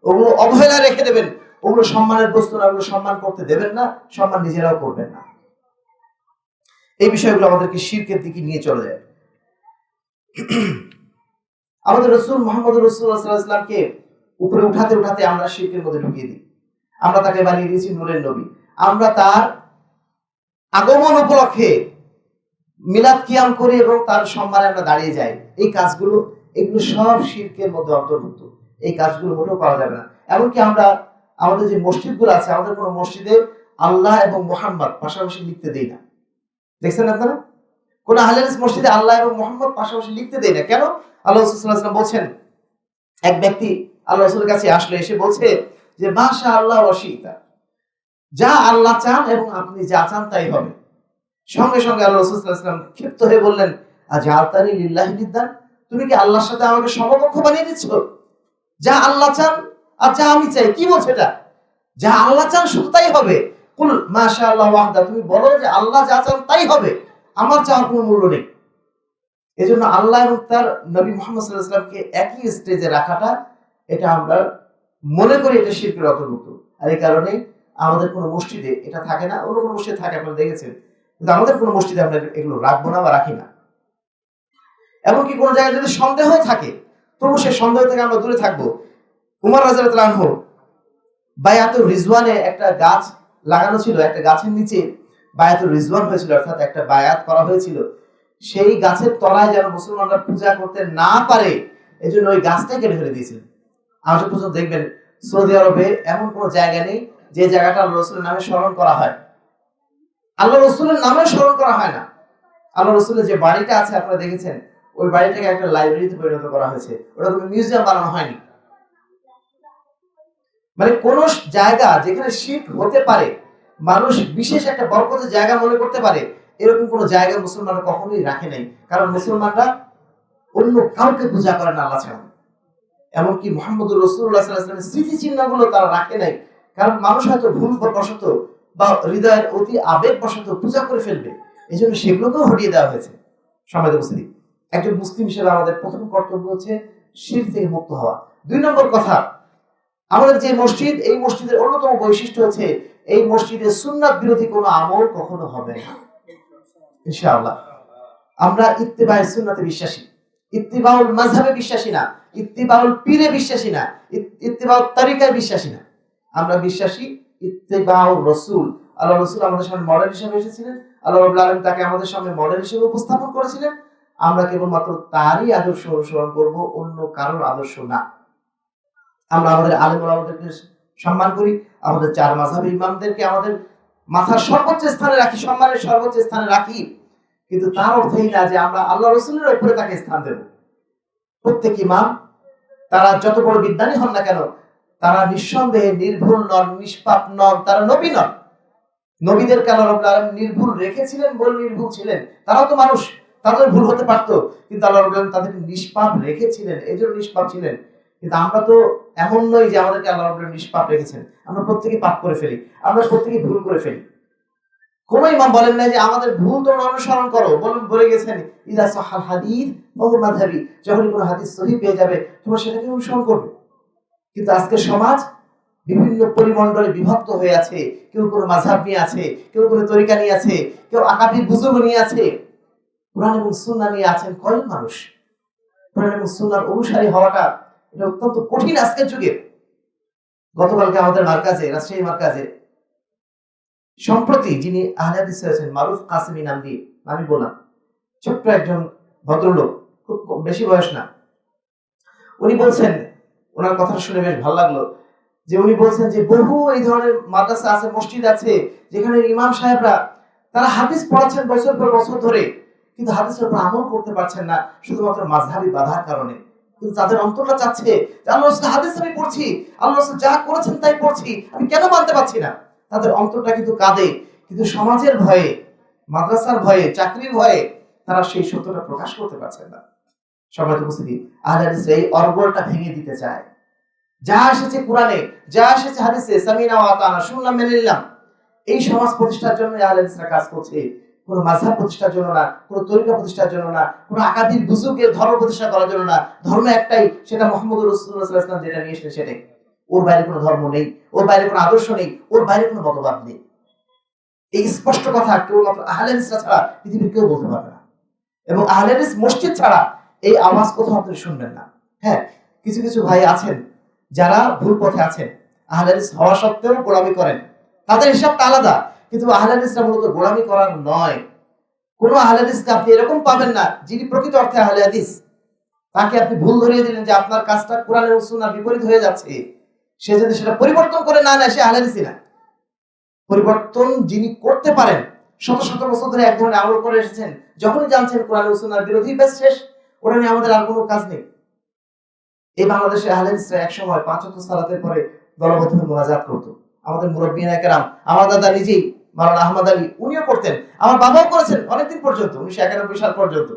ওগুলো অবহেলা রেখে দেবেন, ওগুলো সম্মানের বস্তু না, ওগুলো সম্মান করতে দেবেন না, সম্মান নিজেরাও করবেন না। এই বিষয়গুলো আমাদেরকে শিরকের দিকে নিয়ে চলে যায়। আমাদের রাসূল মুহাম্মদ রাসূলুল্লাহ সাল্লাল্লাহু আলাইহি ওয়াসাল্লামকে উপরে উঠাতে উঠাতে আমরা শিরকের মধ্যে ঢুকিয়ে দিই। আমরা তাকে বানিয়ে দিয়েছি নূরের নবী। আমরা তার আগমন উপলক্ষে মিলাদ কিয়াম করি এবং তার সম্মানে আমরা দাঁড়িয়ে যাই। এই কাজগুলো, এগুলো সব শিরকের মধ্যে অন্তর্ভুক্ত। এই কাজগুলো মোটেও করা যাবে না। এমনকি আমরা আমাদের যে মসজিদগুলো আছে, আমাদের কোনো মসজিদে আল্লাহ এবং মুহাম্মদ পাশাপাশি লিখতে দেই না। দেখছেন আপনারা? কোন আহলে হাদিস মসজিদে আল্লাহ এবং মুহাম্মদ পাশাপাশি লিখতে দেয় না। কেন? আল্লাহ রাসূল সাল্লাল্লাহু আলাইহি ওয়াসাল্লাম বলছেন, এক ব্যক্তি আল্লাহ রাসূলের কাছে আসলে এসে বলছে যে মাশাআল্লাহ ওয়া শিতা, যা আল্লাহ চান এবং আপনি যা চান তাই হবে। সঙ্গে সঙ্গে আল্লাহ রাসূল সাল্লাল্লাহু আলাইহি ওয়াসাল্লাম ক্ষিপ্ত হয়ে বললেন, আজআলতানি লিল্লাহি নিদ্দান, তুমি কি আল্লাহর সাথে আমাকে সমকক্ষ বানিয়ে দিচ্ছ? যা আল্লাহ চান আর যা আমি চাই, কি বলছো এটা? যা আল্লাহ চান শুধু তাই হবে। কুল মাশাআল্লাহ ওয়াহদা, তুমি বলো যে আল্লাহ যা চান তাই হবে, আমার চাওয়ার কোনো মূল্য নেই। এজন্য আল্লাহ এবং তার নবী মুহাম্মদ সাল্লাল্লাহু আলাইহি ওয়াসাল্লামকে একই স্টেজে রাখাটা, এটা আমরা মনে করি এটা শিরকের অন্তর্ভুক্ত। আর এই কারণে আমাদের কোনো মসজিদে এটা থাকে না, অন্য কোনো মসজিদে থাকে, আপনারা দেখেছেন, কিন্তু আমাদের কোনো মসজিদে আমরা এগুলো রাখবো না বা রাখি না। এমনকি কোনো জায়গায় যদি সন্দেহ থাকে, তবু সে সন্দেহ থেকে আমরা দূরে থাকবো। উমর রাদিয়াল্লাহু আনহু বায়াতুর রিজওয়ানে একটা গাছ লাগানো ছিল, একটা গাছের নিচে বায়াতুর রিজওয়ান হয়েছিল, অর্থাৎ একটা বায়াত করা হয়েছিল। সেই গাছের তলায় যেন মুসলমানরা পূজা করতে না পারে, এজন্য ওই গাছটাই কেটে ফেলে দিয়েছিলেন। আজ পর্যন্ত দেখবেন সৌদি আরবে এমন কোনো জায়গা নেই যে জায়গাটা আল্লাহ রাসূলের নামে স্মরণ করা হয়। আল্লাহ রাসূলের নামে স্মরণ করা হয় না। আল্লাহ রাসূলের যে বাড়িটা আছে আপনারা দেখেছেন, ওই বাড়িটাকে একটা লাইব্রেরিতে পরিণত করা হয়েছে, ওটা কোনো মিউজিয়াম বানানো হয়নি। মানে কোন জায়গা যেখানে শিরক হতে পারে, মানুষ বিশেষ একটা বরকতের জায়গা মনে করতে পারে, এরকম কোন জায়গা মুসলমানরা কখনোই রাখে নাই। কারণ মুসলমানরা অন্য কাউকে পূজা করে না আল্লাহ ছাড়া। এমনকি মুহাম্মদুর রাসূলুল্লাহ সাল্লাল্লাহু আলাইহি ওয়াসাল্লামের স্মৃতি চিহ্নগুলো তারা রাখে নাই। কারণ মানুষ হয়তো ভুলবশত বা হৃদয়ের অতি আবেগবশত পূজা করে ফেলবে, এজন্য সেগুলোকেও হটিয়ে দেওয়া হয়েছে। সম্মানিত উপস্থিতি, একজন মুসলিম হিসেবে আমাদের প্রথম কর্তব্য হচ্ছে শিরক থেকে মুক্ত হওয়া। ২ নম্বর কথা, আমাদের যে মসজিদ, এই মসজিদের অন্যতম বৈশিষ্ট্য হচ্ছে এই মসজিদে সুন্নাত বিরোধী কোনো আমল কখনো হবে না ইনশাআল্লাহ। আমরা ইত্তিবায়ে সুন্নাতে বিশ্বাসী, ইত্তিবাউল মাযহাবে বিশ্বাসী না, ইত্তিবাউল পীরে বিশ্বাসী না, ইত্তিবাউল তরিকায় বিশ্বাসী না। আমরা বিশ্বাসী ইত্তিবাউর রাসূল। আল্লাহ রাসূল আমাদের সামনে মডেল হিসেবে এসেছিলেন, আল্লাহ রাব্বুল আলামিন তাকে আমাদের সামনে মডেল হিসেবে উপস্থাপন করেছিলেন। আমরা কেবলমাত্র তারই আদর্শ অনুসরণ করব, অন্য কারোর আদর্শ না। আমরা আমাদের আলেম ওলামাদেরকে সম্মান করি, আমাদের 4 মাযহাবের ইমামদেরকে আমাদের মাথার সর্বোচ্চ স্থানে রাখি, সম্মানের সর্বোচ্চ স্থানে রাখি, কিন্তু তার অর্থ এই না যে আমরা আল্লাহ রাসূলের উপরে তাকে স্থান দেব। প্রত্যেক ইমাম, তারা যত বড় বিদ্বানী হন না কেন, তারা নিঃসন্দেহে নির্ভুল নন, নিষ্পাপ নন, তারা নবী নন। নবীদেরকে আল্লাহ রাব্বুল আলামিন নির্ভুল রেখেছিলেন বলে নির্ভুল ছিলেন। তারাও তো মানুষ, তাদের ভুল হতে পারতো, কিন্তু আল্লাহ রাব্বুল আলামিন তাদেরকে নিষ্পাপ রেখেছিলেন, এজন্য নিষ্পাপ ছিলেন। কিন্তু আমরা তো এমন নই যে আমাদেরকে আল্লাহ রাব্বুল আলামিন নিষ্পাপ রেখেছেন। আমরা প্রত্যেকে পাপ করে ফেলি, আমরা প্রত্যেকে ভুল করে ফেলি। কোন ইমাম বলেন না যে আমাদের ভুল তোমরা অনুসরণ করো, বলে গেছেন ইযা সাহাল হাদিস ফাহুয়া মাযহাবি, যখন কোন হাদিস সহিহ পেয়ে যাবে তোমরা সেটাকে অনুসরণ করবে। কিন্তু আজকে সমাজ বিভিন্ন পরিমণ্ডলে বিভক্ত হয়ে আছে। কেউ কোনো মাযহাব নিয়ে আছে, কেউ কোনো তরিকা নিয়ে আছে, কেউ আকাবির বুজুর্গ নিয়ে আছে। কুরআন এবং সুন্নাহ নিয়ে আছেন কয়েক মানুষ। কুরআন এবং সুন্নাহর অনুসারী হওয়াটা এটা অত্যন্ত কঠিন আজকের যুগে। গতকালকে আমাদের মার্কাজে, রাজশাহী মার্কাজে সম্প্রতি যিনি আহলে হাদিস হয়েছেন, মারুফ কাসেমি নাম দিয়ে আমি বললাম, ছোট্ট একজন ভদ্রলোক, খুব বেশি বয়স না, উনি বলছেন, ওনার কথা শুনে বেশ ভালো লাগলো, যে উনি বলছেন যে বহু এই ধরনের মাদ্রাসা আছে, মসজিদ আছে, যেখানে ইমাম সাহেবরা তারা হাদিস পড়াচ্ছেন বছর পর বছর ধরে, কিন্তু হাদিসের উপর আমল করতে পারছেন না, শুধুমাত্র মাযহাবী বাধার কারণে। কিন্তু তাদের অন্তরটা চাচ্ছে যে আল্লাহ রাসূল হাদিস আমি পড়ছি, আল্লাহ রাসূল যা করেছেন তাই পড়ছি, আমি কেন মানতে পারছি না? তাদের অন্তরটা কিন্তু কাঁদে, কিন্তু সমাজের ভয়ে, মাদ্রাসার ভয়ে, চাকরির ভয়ে তারা সেই সত্যটা প্রকাশ করতে পারছেন না। সম্মানিত উপস্থিতি, আহলে হাদিসরা এই অর্গলটা ভেঙে দিতে চায়। যা এসেছে কোরআনে, যা এসেছে হাদিসে, সামিনা ওয়া আতানা, শুনলাম মেনে নিলাম, এই সমাজ প্রতিষ্ঠার জন্য আহলে হাদিসরা কাজ করছে। কোনো মাযহাব প্রতিষ্ঠার জন্য না, কোনো তরিকা প্রতিষ্ঠার জন্য না, কোনো আকাদির বুজুর্গের ধর্ম প্রতিষ্ঠা করার জন্য না। ধর্ম একটাই, সেটা মুহাম্মদুর রাসূলুল্লাহ সাল্লাল্লাহু আলাইহি ওয়াসাল্লাম যেটা নিয়ে এসেছেন সেটাই। ওর বাইরে কোনো ধর্ম নেই, ওর বাইরে কোনো আদর্শ নেই, ওর বাইরে কোনো মতবাদ নেই। এই স্পষ্ট কথা কেবলমাত্র আহলে হাদিসরা ছাড়া পৃথিবীর কেউ বলতে পারবে না। এবং আহলে হাদিস মসজিদ ছাড়া এই আওয়াজ কোথাও আপনি শুনবেন না। হ্যাঁ, কিছু কিছু ভাই আছেন যারা ভুল পথে আছেন, আহলে হাদিস হওয়া সত্ত্বেও গোলামি করেন, তাদের হিসাবটা আলাদা। কিন্তু আহলে হাদিসরা মূলত গোলামি করার নয়। কোন আহলে হাদিসকে আপনি এরকম পাবেন না যিনি প্রকৃত অর্থে আহলে হাদিস। তাকে আপনি ভুল ধরিয়ে দিলেন যে আপনার কাজটা কোরআন এবং সুন্নাহর বিপরীত হয়ে যাচ্ছে, সে যদি সেটা পরিবর্তন করে না নেয় সে আহলে হাদিসই না। পরিবর্তন যিনি করতে পারেন, শত শত বছর ধরে এক ধরনের আমল করে এসেছেন, যখনই জানছেন কোরআন এবং সুন্নাহর বিরোধী, ব্যাস শেষ, ওটা নিয়ে আমাদের আর কোনো কাজ নেই। এই বাংলাদেশে আহলে হাদিসরা একসময় 5 ওয়াক্ত সালাতের পরে দলবদ্ধ হয়ে মুনাজাত করতো। আমাদের মুরব্বিয়ানে কেরাম, আমার দাদা নিজেই মাওলানা আহমদ আলী, উনিও করতেন, আমার বাবাও করেছেন অনেকদিন পর্যন্ত, 1991 সাল পর্যন্ত।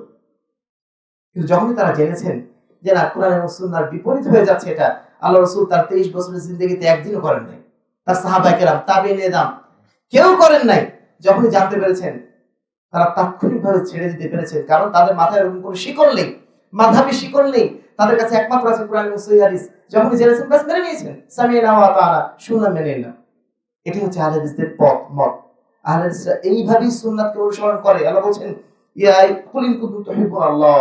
কিন্তু যখনই তারা জেনেছেন যে না কোরআন এবং সুন্নাহর বিপরীত হয়ে যাচ্ছে, এটা আল্লাহ রাসূল তার 23 বছরের জিন্দেগিতে একদিনও করেন নাই, তার সাহাবায়ে কেরাম, তাবেঈনে দাম কেউ করেন নাই। যখনই জানতে পেরেছেন, তারা তাৎক্ষণিকভাবে ছেড়ে দিতে পেরেছেন, কারণ তাদের মাথায় এরকম কোনো শিকল নেই, মাযহাবী শিকল নেই, তাদের কাছে একমাত্র আছে কোরআন এবং সহিহ হাদিস। যখনই জেনেছেন ব্যাস মেনে নিয়েছেন, সামি'না ওয়া আতা'না, শুনলাম মেনে নিলাম। এটাই হচ্ছে আহলে হাদিসদের পথ মত। আহলে হাদিসরা এইভাবেই সুন্নাতকে অনুসরণ করে। আল্লাহ বলেন, ইয়া কুল ইন কুনতুম তুহিব্বুনাল্লাহ,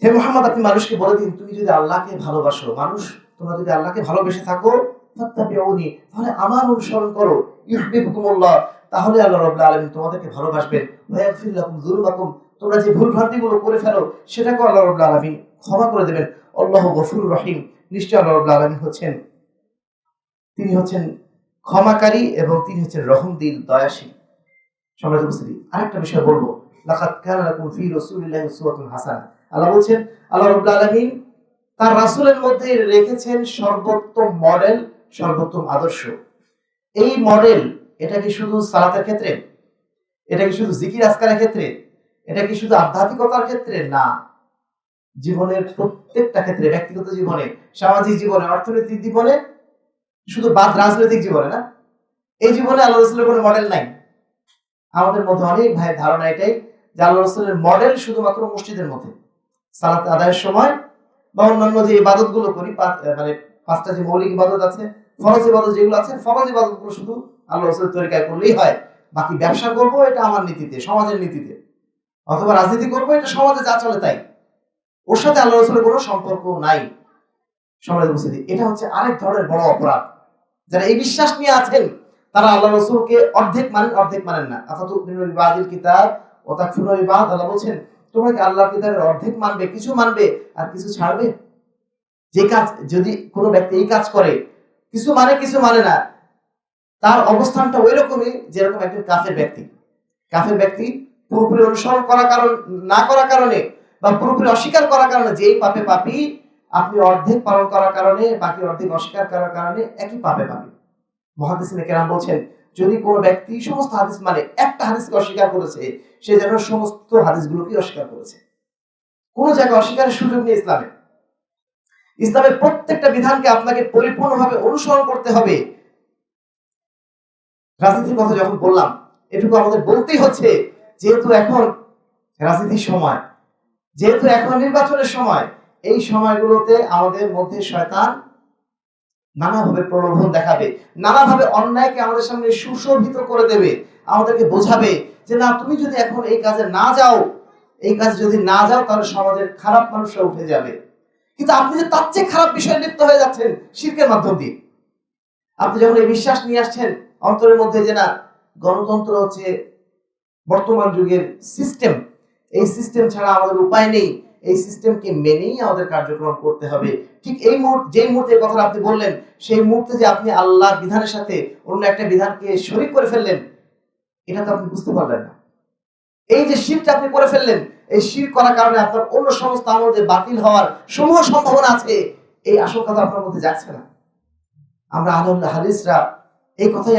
হে মুহাম্মদ আপনি মানুষকে বলে দিন, তুমি যদি আল্লাহকে ভালোবাসো, মানুষ তোমরা যদি আল্লাহকে ভালোবেসে থাকো, ফাত্তাবিউনি, তাহলে আমার অনুসরণ করো, ইউহিব্বুকুমুল্লাহ, তাহলে আল্লাহ রাব্বুল আলামিন তোমাদেরকে ভালোবাসবেন, ওয়া ইয়াগফির লাকুম যুনুবাকুম, তোমরা যে ভুল ভ্রান্তিগুলো করে ফেলো সেটাকে আল্লাহ রাব্বুল আলামিন ক্ষমা করে দেবেন। আল্লাহু গফুরুর রহিম, নিশ্চয় আল্লাহ রাব্বুল আলামিন তিনি হচ্ছেন ক্ষমাকারী এবং তিনি হচ্ছেন রহমদিল, দয়াশীল। সম্মানিত উপস্থিতি, আরেকটা বিষয় বলবো, লাকাদ কানা লাকুম ফি রাসূলিল্লাহি উসওয়াতুন হাসানাহ। আল্লাহ বলছেন, আল্লাহ রাব্বুল আলামিন তার রাসূলের মধ্যে রেখেছেন সর্বোত্তম মডেল, সর্বোত্তম আদর্শ। এই মডেল, এটা কি শুধু সালাতের ক্ষেত্রে, এটা কি শুধু জিকির আজকারের ক্ষেত্রে, এটা কি শুধু আধ্যাত্মিকতার ক্ষেত্রে? না, জীবনের প্রত্যেকটা ক্ষেত্রে, ব্যক্তিগত জীবনে, সামাজিক জীবনে, অর্থনৈতিক জীবনে, শুধু বাদ রাজনৈতিক জীবনে না, এই জীবনে আল্লাহ রাসূলের কোনো মডেল নাই। আমাদের মধ্যে অনেক ভাইয়ের ধারণা এটাই যে আল্লাহ রাসূলের মডেল শুধুমাত্র মসজিদের মধ্যে সালাত আদায়ের সময় বা অন্যান্য যে ইবাদতগুলো করি, মানে 5টা যে মৌলিক ইবাদত আছে, ফরজ ইবাদত যেগুলো আছে, ফরজ ইবাদতগুলো শুধু আল্লাহ রাসূলের তরিকায় করলেই হয়। বাকি ব্যবসা করবো এটা আমার নীতিতে, সমাজের নীতিতে, অথবা রাজনীতি করবো এটা সমাজে যা চলে তাই, ওর সাথে আল্লাহ রাসূলের কোনো সম্পর্ক নাই। সম্মানিত উপস্থিতি, এটা হচ্ছে আরেক ধরনের বড় অপরাধ। যারা এই বিশ্বাস নিয়ে আছেন তারা আল্লাহ রাসূলকে অর্ধেক মানেন, অর্ধেক মানেন না। আফাতুমিনুল বিবাদিল কিতাব ওয়া তাকফুরুল বিবাদ, আল্লাহ বলেন তোমরা কি আল্লাহর কিতাবের অর্ধেক মানবে, কিছু মানবে আর কিছু ছাড়বে? যে কাজ, যদি কোনো ব্যক্তি এই কাজ করে, কিছু মানে কিছু মানে না, তার অবস্থানটা ওই রকমই যেরকম একজন কাফের ব্যক্তি পুরোপুরি অনুসরণ করার কারণ না করার কারণে বা পুরোপুরি অস্বীকার করার কারণে যেই পাপে পাপী, আপনি অর্ধেক পালন করার কারণে, বাকি অর্ধেক অস্বীকার করার কারণে একই পাপে পাপী। মুহাদ্দিসিনে কেরাম বলছেন, যদি কোনো ব্যক্তি সমস্ত হাদিস মানে একটা হাদিসকে অস্বীকার করেছে, সে যেন সমস্ত হাদিসগুলোকে অস্বীকার করেছে। কোন জায়গায় অস্বীকারের সুযোগ নেই ইসলামে। ইসলামের প্রত্যেকটা বিধানকে আপনাকে পরিপূর্ণভাবে অনুসরণ করতে হবে। রাজনীতির কথা যখন বললাম, এটুকু আমাদের বলতেই হচ্ছে, যেহেতু এখন রাজনীতির সময়, যেহেতু এখন নির্বাচনের সময়, এই সময়গুলোতে আমাদের মধ্যে শয়তান নানাভাবে প্রলোভন দেখাবে, নানাভাবে অন্যায়কে আমাদের সামনে সুশোভিত করে দেবে, আমাদেরকে বোঝাবে যে না, তুমি যদি এখন এই কাজে না যাও, এই কাজে যদি না যাও তাহলে সমাজের খারাপ মানুষরা উঠে যাবে। কিন্তু আপনি যে তার চেয়ে খারাপ বিষয়ে লিপ্ত হয়ে যাচ্ছেন শিরকের মাধ্যম দিয়ে। আপনি যখন এই বিশ্বাস নিয়ে আসছেন অন্তরের মধ্যে যে না, গণতন্ত্র হচ্ছে বর্তমান যুগের সিস্টেম, এই সিস্টেম ছাড়া আমাদের উপায় নেই, এই সিস্টেমকে মেনেই আমাদের কার্যক্রম করতে হবে। ঠিক এই মুহূর্তে, যেই মুহূর্তে কথা আপনি বললেন, সেই মুহূর্তে যে আপনি আল্লাহর বিধানের সাথে অন্য একটা বিধানকে শরীক করে ফেললেন, এটা তো আপনি বুঝতে পারলেন না। এই যে শিরকটা আপনি করে ফেললেন, এই শিরক করার কারণে আপনার অন্য সমস্ত আমল যে বাতিল হওয়ার সমূহ সম্ভাবনা আছে, এই আশঙ্কা তো আপনার মধ্যে যাচ্ছে না। আমরা আহলে হাদিসরা এই কথাই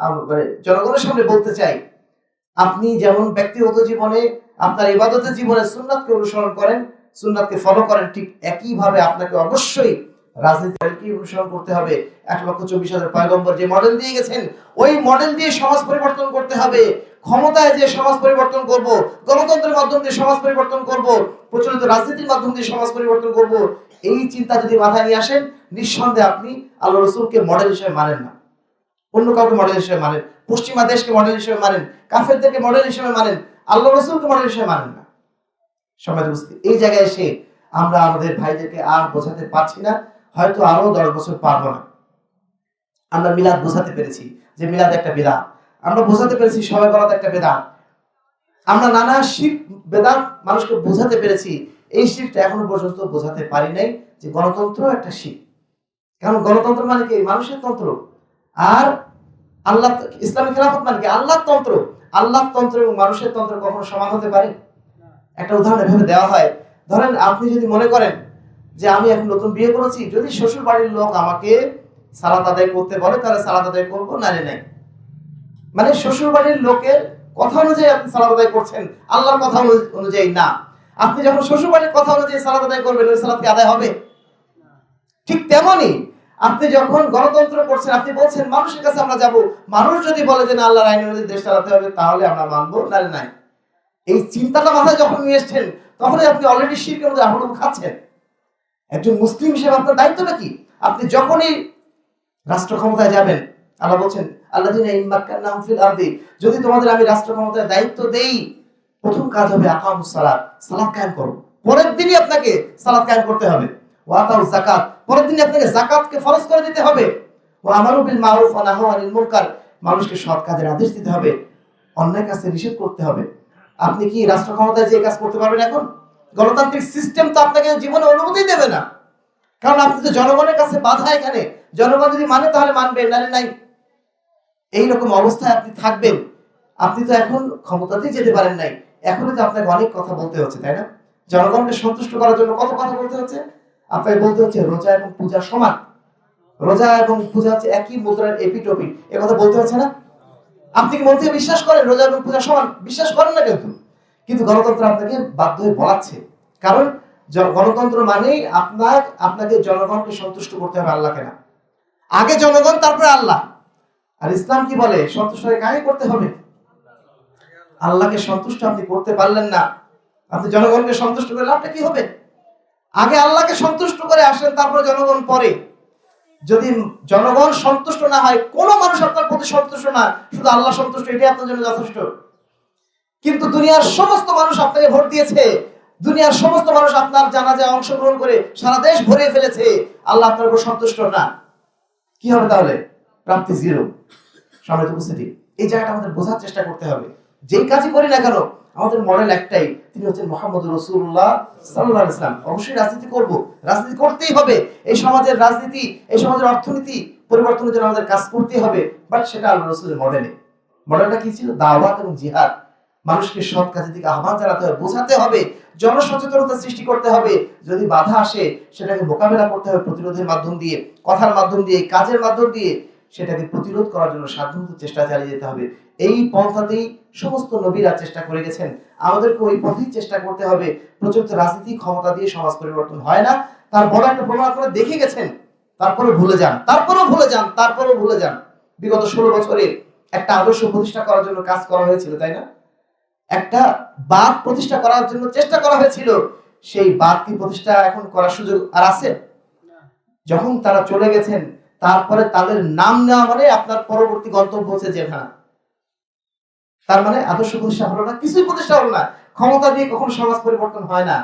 আমাদের জনগণের সামনে বলতে চাই, আপনি যেমন ব্যক্তিগত জীবনে, আপনার ইবাদতের জীবনে সুন্নাতকে অনুসরণ করেন, সুন্নাতকে ফলো করেন, ঠিক একই ভাবে আপনাকে অবশ্যই রাজনীতি অনুসরণ করতে হবে। 1,24,000 পয়গম্বর যে মডেল দিয়ে গেছেন, ওই মডেল দিয়ে সমাজ পরিবর্তন করতে হবে। ক্ষমতায় যে সমাজ পরিবর্তন করব, গণতন্ত্রের মাধ্যম দিয়ে সমাজ পরিবর্তন করব, প্রচলিত রাজনীতির মাধ্যম দিয়ে সমাজ পরিবর্তন করব, এই চিন্তা যদি মাথায় নিয়ে আসেন, নিঃসন্দেহে আপনি আল্লাহ রাসূলকে মডেল হিসেবে মানেন না, অন্য কাউকে মডেল হিসেবে মানেন, পশ্চিমা দেশকে মডেল হিসেবে মানেন, কাফেরদেরকে মডেল হিসেবে মানেন, আল্লাহ রাসূলকে মডেল হিসেবে মানেন না। সমাজ বুঝতে এই জায়গায় এসে আমরা আমাদের ভাইদেরকে আর বোঝাতে পারছি না, হয়তো আরো 10 বছর পারবো না। আমরা মিলাদ বোঝাতে পেরেছি যে মিলাদ একটা বিদআত, আমরা বোঝাতে পেরেছি শবে বরাত একটা বিদআত, আমরা নানা শিরক বেদাত মানুষকে বোঝাতে পেরেছি। এই শিরকটা এখনো পর্যন্ত বোঝাতে পারি নাই যে গণতন্ত্র একটা শিরক। কারণ গণতন্ত্র মানে কি? মানুষের তন্ত্র। আর আল্লাহ, ইসলামী খেলাফত মানে কি? আল্লাহর তন্ত্র। আল্লাহর তন্ত্র এবং মানুষের তন্ত্র কখনো সমান হতে পারে? একটা উদাহরণ এভাবে দেওয়া হয়, ধরেন আপনি যদি মনে করেন যে আমি এখন নতুন বিয়ে করেছি, যদি শ্বশুর বাড়ির লোক আমাকে সালাত আদায় করতে বলে তাহলে সালাত আদায় করবো, নালে নাই। মানে শ্বশুর বাড়ির লোকের কথা অনুযায়ী আপনি সালাত আদায় করছেন, আল্লাহর কথা অনুযায়ী না। আপনি যখন শ্বশুর বাড়ির কথা অনুযায়ী সালাত আদায় করবেন, ওই সালাত কি আদায় হবে? ঠিক তেমনি আপনি যখন গণতন্ত্র করছেন, আপনি বলছেন মানুষের কাছে আমরা যাব, মানুষ যদি বলে যে না আল্লাহর আইন অনুযায়ী দেশ চালাতে হবে, তাহলে আমরা মানবো, নালে নাই। এই চিন্তাটা মাথায় যখন নিয়ে এসছেন, তখনই আপনি অলরেডি শিরকের মধ্যে আহরণ খাচ্ছেন। একজন মুসলিম হিসেবে আপনার দায়িত্বটা কি? আপনি যখনই রাষ্ট্র ক্ষমতায় যাবেন, আল্লাহ বলছেন আল্লাযীনা ইন মাক্কান্নাহুম ফিল আরদি, যদি তোমাদের আমি রাষ্ট্র ক্ষমতায় দায়িত্ব দেই, প্রথম কাজ হবে আকামুস সালাত, সালাত কায়েম করো। পরের দিনই আপনাকে সালাত কায়েম করতে হবে। ওয়া আতাউজ যাকাত, পরের দিনই আপনাকে যাকাতকে ফরজ করে দিতে হবে। ওয়া আমারু বিল মারুফ ওয়া নাহু আনিল মুনকার, মানুষকে সৎ কাজের আদেশ দিতে হবে, অন্যায় কাজে নিষেধ করতে হবে। আপনি কি রাষ্ট্র ক্ষমতায় যে কাজ করতে পারবেন এখন? গণতান্ত্রিক সিস্টেম তো আপনাকে জীবনে অনুমতি দেবে না, কারণ আপনি তো জনগণের কাছে বাধা। এখানে জনগণ যদি মানে তাহলে মানবেন, নালে নাই। এইরকম অবস্থায় আপনি থাকবেন। আপনি তো এখন ক্ষমতাতেই যেতে পারেন নাই, এখনই তো আপনাকে অনেক কথা বলতে হচ্ছে, তাই না? জনগণকে সন্তুষ্ট করার জন্য কত কথা বলতে হচ্ছে। আপনাকে বলতে হচ্ছে রোজা এবং পূজা সমান, রোজা এবং পূজা হচ্ছে একই মুদ্রার এপিটোপি, এ কথা বলতে হচ্ছে না? আপনি কি মন থেকে বিশ্বাস করেন রোজা এবং পূজা সমান? বিশ্বাস করেন না কিন্তু গণতন্ত্র আপনাকে বাধ্য হয়ে বলাচ্ছে। কারণ গণতন্ত্র মানেই আপনাকে জনগণকে সন্তুষ্ট করতে হবে, আল্লাহকে না। আগে জনগণ, তারপরে আল্লাহ। আর ইসলাম কি বলে? সন্তুষ্ট হয়ে কাকে করতে হবে? আল্লাহকে সন্তুষ্ট আপনি করতে পারলেন না, আপনি জনগণকে সন্তুষ্ট করে লাভটা কি হবে? আগে আল্লাহকে সন্তুষ্ট করে আসেন, তারপরে জনগণ পরে। যদি জনগণ সন্তুষ্ট না হয়, কোন মানুষ আপনার প্রতি সন্তুষ্ট না, শুধু আল্লাহ সন্তুষ্ট, এটাই আপনার জন্য যথেষ্ট। কিন্তু দুনিয়ার সমস্ত মানুষ আপনাকে ভোট দিয়েছে, দুনিয়ার সমস্ত মানুষ আপনার জানাজায় অংশগ্রহণ করে সারা দেশ ভরে ফেলেছে, আল্লাহ আপনার উপর সন্তুষ্ট না, কি হবে তাহলে? প্রাপ্তি জিরো। সম্মানিত উপস্থিতি, এই জায়গাটা আমাদের বোঝার চেষ্টা করতে হবে। যেই কাজই করি না কেন, আমাদের মডেল একটাই, তিনি হচ্ছেন মুহাম্মদুর রাসূলুল্লাহ সাল্লাল্লাহু আলাইহি ওয়াসাল্লাম। অবশ্যই রাজনীতি করব, রাজনীতি করতেই হবে। এই সমাজের রাজনীতি, এই সমাজের অর্থনীতি পরিবর্তনের জন্য আমাদের কাজ করতেই হবে, বাট সেটা আল্লাহর রাসূলের মডেলে। মডেলটা কি ছিল? দাওয়াত এবং জিহাদ। মানুষকে সৎ কাজের দিকে আহ্বান জানাতে হবে, বোঝাতে হবে, জনসচেতনতা সৃষ্টি করতে হবে। যদি বাধা আসে, সেটাকে মোকাবেলা করতে হবে প্রতিরোধের মাধ্যম দিয়ে, কথার মাধ্যম দিয়ে, কাজের মাধ্যম দিয়ে সেটাকে প্রতিরোধ করার জন্য সাধ্যমতো চেষ্টা চালিয়ে যেতে হবে। এই পন্থাতেই সমস্ত নবীরা চেষ্টা করে গেছেন, আমাদেরকে ওই পথেই চেষ্টা করতে হবে। প্রচলিত রাজনীতি ক্ষমতা দিয়ে সমাজ পরিবর্তন হয় না, তার বড় একটা প্রমাণ করে দেখে গেছেন। তারপরেও ভুলে যান। বিগত 16 বছরে একটা আদর্শ প্রতিষ্ঠা করার জন্য কাজ করা হয়েছিল, তাই না? একটা বাদ প্রতিষ্ঠা করার জন্য চেষ্টা করা হয়েছিল, সেই বাদ কি প্রতিষ্ঠা এখন করার সুযোগ আর আছে? যখন তারা চলে গেছেন, তারপরে তাদের নাম নেওয়া মানে আপনার পরবর্তী গন্তব্য হচ্ছে জেলখানা। তার মানে আদর্শ প্রতিষ্ঠা হলো না, কিছুই প্রতিষ্ঠা হলো না। ক্ষমতা দিয়ে কখনো সমাজ পরিবর্তন হয় না,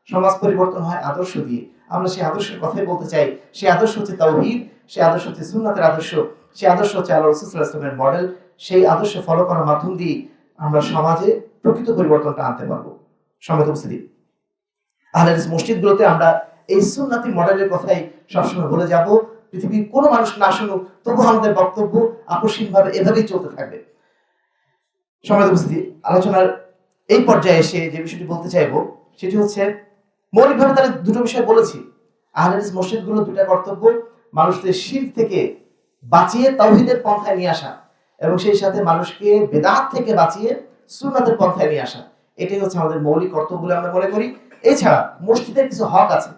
সমাজ পরিবর্তন হয় আদর্শ দিয়ে। আমরা সেই আদর্শের কথাই বলতে চাই। সেই আদর্শ হচ্ছে তাওহীদ, সেই আদর্শ হচ্ছে সুন্নাতের আদর্শ, সেই আদর্শ হচ্ছে আল্লাহর রাসূল সাল্লাল্লাহু আলাইহি ওয়াসাল্লামের মডেল। সেই আদর্শ ফলো করার মাধ্যম দিয়ে আমরা সমাজে প্রকৃত পরিবর্তনটা আনতে পারবো। সম্মানিত উপস্থিতি, আহলে হাদিস মসজিদগুলোতে আমরা এই সুন্নাতি মডেলের কথাই সবসময় বলে যাব। পৃথিবীর কোনো মানুষ না শুনুক, তবু আমাদের বক্তব্য আকস্মিকভাবে এভাবেই চলতে থাকবে। সম্মানিত উপস্থিতি, আলোচনার এই পর্যায়ে এসে যে বিষয়টি বলতে চাইবো সেটি হচ্ছে, মৌলিকভাবে তাহলে দুটো বিষয় বলেছি। আহলে হাদিস মসজিদগুলো দুটা কর্তব্য: মানুষদের শিরক থেকে বাঁচিয়ে তাওহীদের পন্থায় নিয়ে আসা, এবং সেই সাথে মানুষকে বেদাত থেকে বাঁচিয়ে সুন্নাতের পন্থায় নিয়ে আসা। এটাই হচ্ছে আমাদের মৌলিক কর্তব্য বলে আমরা মনে করি। এছাড়া মসজিদের কিছু হক আছে।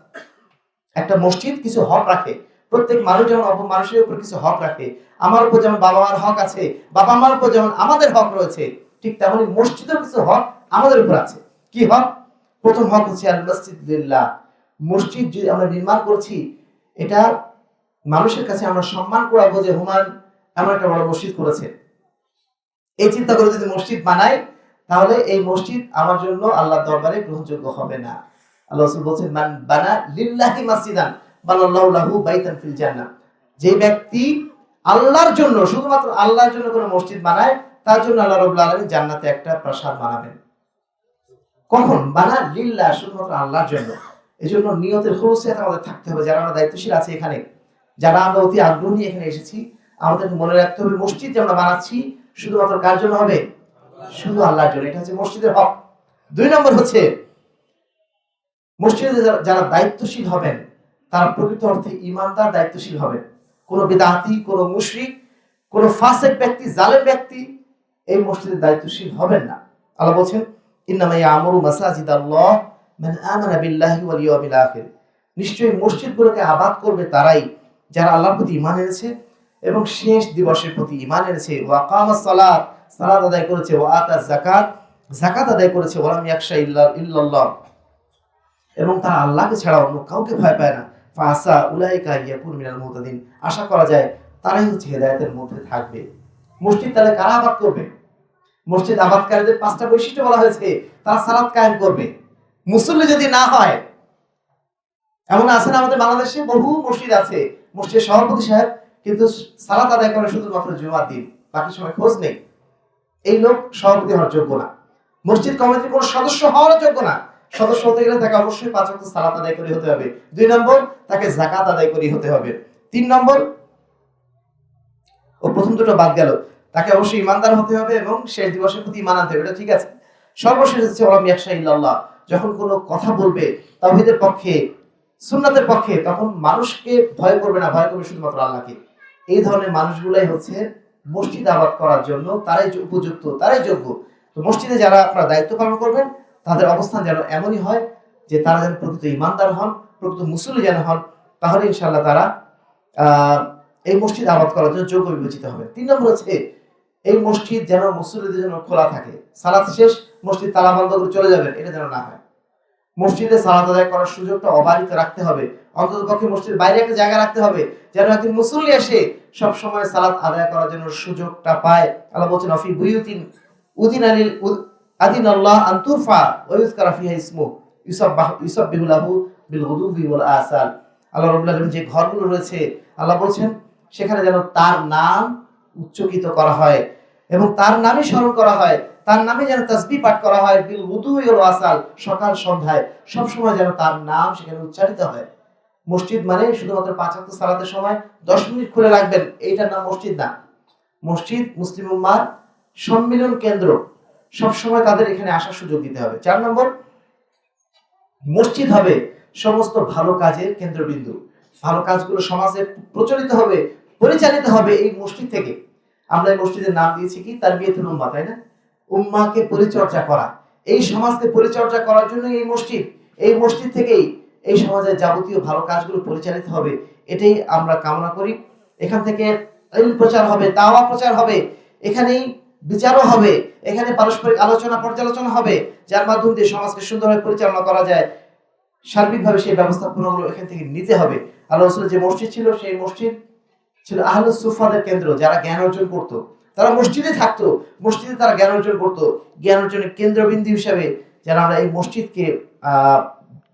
একটা মসজিদ কিছু হক রাখে, প্রত্যেক মানুষ যেমন অপর মানুষের উপর কিছু হক রাখে। আমার উপর যেমন বাবা মার হক আছে, বাবা মার উপর যেমন আমাদের হক রয়েছে, ঠিক তেমনি মসজিদের কিছু হক আমাদের উপর আছে। কি হক? প্রথম হক হচ্ছে আল মসজিদ লিল্লাহ। মসজিদ যে আমরা নির্মাণ করছি, এটা মানুষের কাছে আমরা সম্মান করাবো যে হুমায়ুন এমন একটা বড় মসজিদ করেছে। এই চিন্তা করে যদি মসজিদ বানাই, তাহলে এই মসজিদ আমার জন্য আল্লাহর দরবারে গ্রহণযোগ্য হবে না। আল্লাহ রাসূল বলেছেন, মান বানা লিল্লাহি মাসজিদান বানাল্লাহু লাহু বাইতান ফিল জান্নাহ। যে ব্যক্তি আল্লাহর জন্য, শুধুমাত্র আল্লাহর জন্য কোনো মসজিদ বানায়, তার জন্য আল্লাহ রাব্বুল আলামিন জান্নাতে একটা প্রাসাদ বানাবেন। কখন? বানা লিল্লাহ, শুধুমাত্র আল্লাহর জন্য। এজন্য নিয়তের খুলুসিয়াত আমাদের থাকতে হবে। যারা আমরা দায়িত্বশীল আছি এখানে, যারা আমরা অতি আগ্রহ নিয়ে এখানে এসেছি, আমাদের মনে রাখতে হবে মসজিদ যে আমরা বানাচ্ছি শুধুমাত্র কার জন্য হবে? শুধু আল্লাহর জন্য। এটা হচ্ছে মসজিদের হক। 2 নম্বর হচ্ছে মসজিদে যারা দায়িত্বশীল হবেন তারা প্রকৃত অর্থে ঈমানদার দায়িত্বশীল হবেন। কোন বিদআতি, কোন মুশরিক, কোন ফাসিক ব্যক্তি, জালেম ব্যক্তি এই মসজিদের দায়িত্বশীল হবেন না। আল্লাহ বলেন, ইন্নামা ইয়ামুরু মাসাজিদাল্লাহ মান আমানা বিল্লাহি ওয়াল ইয়াউমিল আখির। নিশ্চয়ই মসজিদগুলোকে আবাদ করবে তারাই যারা আল্লাহর প্রতি ঈমান এনেছে এবং শেষ দিবসের প্রতি ঈমান এনেছে। ওয়া কামাস সালাত, সালাত আদায় করেছে। ওয়া আতাজ যাকাত, যাকাত আদায় করেছে। ওয়া লাম ইয়াখশা ইল্লাল্লাহ, এবং তারা আল্লাহকে ছাড়া অন্য কাউকে ভয় পায় না। ফাসা উলাইকা ইয়াকুন মিনাল মুহতাদিন, আশা করা যায় তারাই হচ্ছে হেদায়েতের মধ্যে থাকবে। মসজিদ তাহলে কারা আবাদ করবে? মসজিদ আবাদকারীদের 5টা বৈশিষ্ট্য বলা হয়েছে। তারা সালাত কায়েম করবে। মুসল্লি যদি না হয়, এমন আছে না আমাদের বাংলাদেশে বহু মসজিদ আছে, মসজিদের সভাপতি সাহেব কিন্তু সালাত আদায় করে শুধুমাত্র জুমার দিন, বাকি সময় খোঁজ নেই। এই লোক সভাপতি হওয়ার যোগ্য না, মসজিদ কমিটির কোন সদস্য হওয়ার যোগ্য না। সদস্য হতে গেলে তাকে অবশ্যই 5 ওয়াক্ত সালাত আদায় করে হতে হবে। 2 নম্বর, তাকে যাকাত আদায় করে হতে হবে। 3 নম্বর, ও প্রথম দুটো বাদ গেল, তাকে অবশ্যই ঈমানদার হতে হবে এবং শেষ দিবসের প্রতি ঈমান আনতে হবে, এটা ঠিক আছে। সর্বশেষ হচ্ছে ওয়ালাম ইয়াখশা ইল্লাল্লাহ, যখন কোনো কথা বলবে তাওহীদের পক্ষে, সুন্নাতের পক্ষে, তখন মানুষকে ভয় করবে না, ভয় করবে শুধুমাত্র আল্লাহকে। এই ধরনের মানুষগুলাই হচ্ছে মসজিদ আবাদ করার জন্য তারাই উপযুক্ত, তারাই যোগ্য। তো মসজিদে যারা আপনারা দায়িত্ব পালন করবেন, তাদের অবস্থান যেন এমনই হয় যে তারা যেন প্রকৃত ঈমানদার হন, প্রকৃত মুসল্লি যেন হন, তাহলে ইনশাআল্লাহ তারা এই মসজিদ আবাদ করার জন্য যোগ্য বিবেচিত হবে। 3 নম্বর হচ্ছে এই মসজিদ যেন মুসল্লিদের জন্য খোলা থাকে। সালাত শেষ মসজিদ তালা বন্ধ করে চলে যাবেন, এটা যেন না হয়। মসজিদে সালাত আদায় করার সুযোগটা অবারিত রাখতে হবে। অন্ততপক্ষে মসজিদের বাইরে একটা জায়গা রাখতে হবে যেন একজন মুসল্লি এসে সব সময় সালাত আদায় করার জন্য সুযোগটা পায়। আল্লাহ বলেছেন, অফি বুয়ুতিন উদিনা লিল আদিনাল্লাহ আন তুরফা ওয়া ইউযকারা ফিহা ইসমু ইউসাব্বিহু লাহু বিল গুদুবি ওয়াল আসাল। আল্লাহ রাব্বুল আলামিন যে ঘরগুলো রয়েছে, আল্লাহ বলেছেন সেখানে যেন তার নাম উচ্চকিত করা হয় এবং তার নামে স্মরণ করা হয়, তার নামে যেন তাসবিহ পাঠ করা হয়। বিল গুদুবি ওয়াল আসাল, সকাল সন্ধ্যায় সব সময় যেন তার নাম সেখানে উচ্চারিত হয়। মসজিদ মানে শুধুমাত্র 5 ওয়াক্ত সালাতের সময় 10 মিনিট খুলে রাখবেন, এইটার নাম মসজিদ না। মসজিদ মুসলিম উম্মাহর সম্মিলন কেন্দ্র, সব সময় তাদের এখানে আসার সুযোগ দিতে হবে। 4 নম্বর, মসজিদ হবে সমস্ত ভালো কাজের কেন্দ্রবিন্দু। ভালো কাজগুলো সমাজে প্রচলিত হবে, পরিচালিত হবে এই মসজিদ থেকে। আমরা এই মসজিদের নাম দিয়েছি কি? তারবিয়াতুল উম্মাহ, তাই না? উম্মাহকে পরিচর্যা করা, এই সমাজকে পরিচর্যা করার জন্য এই মসজিদ। এই মসজিদ থেকেই এই সমাজের যাবতীয় ভালো কাজগুলো পরিচালিত হবে, এটাই আমরা কামনা করি। এখান থেকে ইলম প্রচার হবে, দাওয়া প্রচার হবে, এখানেই বিচারও হবে, এখানে পারস্পরিক আলোচনা পর্যালোচনা হবে, যার মাধ্যমে দিয়ে সমাজকে সুন্দরভাবে পরিচালনা করা যায়। সার্বিকভাবে সেই ব্যবস্থাপনাগুলো এখান থেকে নিতে হবে। আল্লাহ রাসূলের যে মসজিদ ছিল, সেই মসজিদ ছিল আহলুস সুফাদের কেন্দ্র। যারা জ্ঞান অর্জন করত তারা মসজিদে থাকতো, মসজিদে তারা জ্ঞান অর্জন করত। জ্ঞান অর্জনের কেন্দ্রবিন্দু হিসাবে যেন আমরা এই মসজিদকে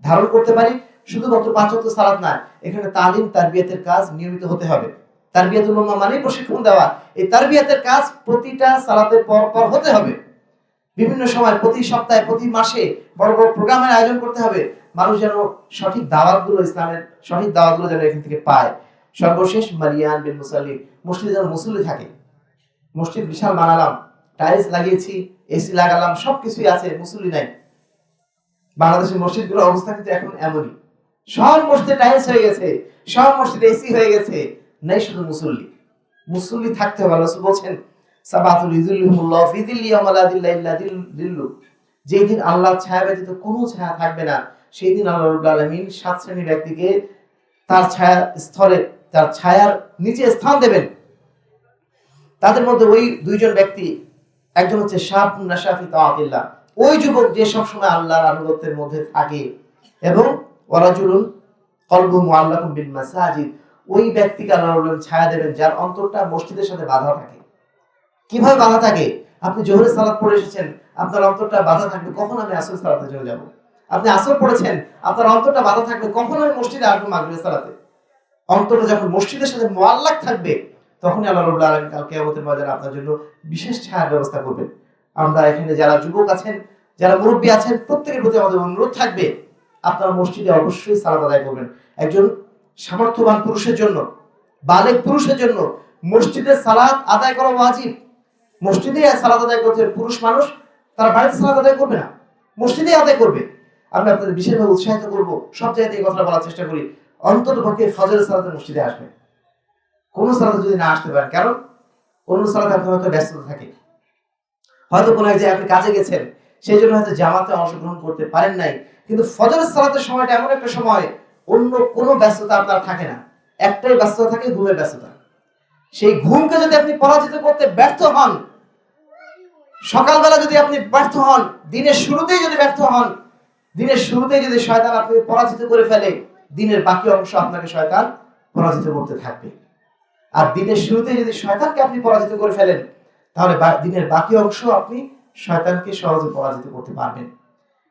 ধারণ করতে পারি। শুধুমাত্র 5 ওয়াক্ত সালাত না, এখানে তালিম তারবিয়াতের কাজ নিয়মিত হতে হবে। তারবিয়াতুল উম্মাহ মানে প্রশিক্ষণ দেওয়া। এই তারবিয়াতের কাজ প্রতিটা সালাতের পর পর হতে হবে। বিভিন্ন সময়, প্রতি সপ্তাহে, প্রতি মাসে বড় বড় প্রোগ্রামের আয়োজন করতে হবে। মানুষ যেন সঠিক দাওয়াতগুলো, ইসলামের সঠিক দাওয়াতগুলো যেন এখান থেকে পায়। সর্বশেষ, মারিয়ান বিল মুসাল্লি, মসজিদে যেন মুসল্লি থাকে। মসজিদ বিশাল বানালাম, টাইলস লাগিয়েছি, এসি লাগালাম, সবকিছুই আছে, মুসল্লি নাই। বাংলাদেশের মসজিদগুলোর অবস্থা কিন্তু এখন এমনই। সব মসজিদে টাইলস হয়ে গেছে, সব মসজিদে এসি হয়ে গেছে, নাই শুধু মুসল্লি। মুসল্লি থাকতে হবে। রাসূল বলেছেন, সাবাতুল ইযিল্লুহুল্লাহ ফি যিল্লি ইয়াওমা লা যিল্লা ইল্লা যিল্লু, যেই দিন আল্লাহর ছায়া ব্যতীত কোনো ছায়া থাকবে না, সেই দিন আল্লাহ রাব্বুল আলামিন 7 শ্রেণীর ব্যক্তিকে তার ছায়া স্থলে, তার ছায়ার নিচে স্থান দেবেন। তাদের মধ্যে ওই 2 জন ব্যক্তি একজন হচ্ছে শাবুন নাশা ফি তাআতিল্লাহ, ওই যুবক যে সবসময় আল্লাহর আনুগত্যের মধ্যে থাকে, এবং ওয়ারাজুলুন কলবুহু মুআল্লাকুম বিল মাসাজিদ, ওই ব্যক্তিকে আল্লাহ বলেন ছায়া দেবেন যার অন্তরটা মসজিদের সাথে বাঁধা থাকে। কিভাবে বাঁধা থাকে? আপনি জোহরের সালাত পড়ে এসেছেন, আপনার অন্তরটা বাঁধা থাকবে কখন আমি আসর সালাতে চলে যাব। আপনি আসর পড়েছেন, আপনার অন্তরটা বাঁধা থাকবে কখন আমি মসজিদে আসবো মাগরিবের সালাতে। অন্তরটা যখন মসজিদের সাথে মুআল্লাক থাকবে, তখনই আল্লাহ রাব্বুল আলামিন কাল কিয়ামতের ময়দানে আপনার জন্য বিশেষ ছায়ার ব্যবস্থা করবেন। আমরা এখানে যারা যুবক আছেন, যারা মুরব্বী আছেন, প্রত্যেকের প্রতি আমাদের অনুরোধ থাকবে আপনারা মসজিদে অবশ্যই সালাত আদায় করবেন। একজন সামর্থ্যবান পুরুষের জন্য, বালেগ পুরুষের জন্য মসজিদে সালাত আদায় করা ওয়াজিব। মসজিদে সালাত আদায় করতে পুরুষ মানুষ তারা বাড়িতে সালাত আদায় করবে না, মসজিদে আদায় করবে। আমি আপনাদের বিশেষভাবে উৎসাহিত করব, সব জায়গাতে এই কথাটা বলার চেষ্টা করি, অন্তত পক্ষে ফজরের সালাতে মসজিদে আসবেন। কোন সালাতে যদি না আসতে পারেন, কারণ অন্য সালাতে আপনার হয়তো ব্যস্ততা থাকে, হয়তো কোনো এক জায়গায় আপনি কাজে গেছেন, সেই জন্য হয়তো জামাতে অংশগ্রহণ করতে পারেন নাই, কিন্তু ফজরের সালাতের সময়টা এমন একটা সময় অন্য কোনো ব্যস্ততা আপনার থাকে না, একটাই ব্যস্ততা থাকে, ঘুমের ব্যস্ততা। সেই ঘুমকে যদি আপনি পরাজিত করতে ব্যর্থ হন, সকালবেলা যদি আপনি ব্যর্থ হন, দিনের শুরুতেই যদি ব্যর্থ হন, দিনের শুরুতেই যদি শয়তান আপনি পরাজিত করে ফেলে, দিনের বাকি অংশ আপনাকে শয়তান পরাজিত করতে থাকবে। আর দিনের শুরুতেই যদি শয়তানকে আপনি পরাজিত করে ফেলেন, তাহলে দিনের বাকি অংশ আপনি শয়তানকে সহজে পরাজিত করতে পারবেন।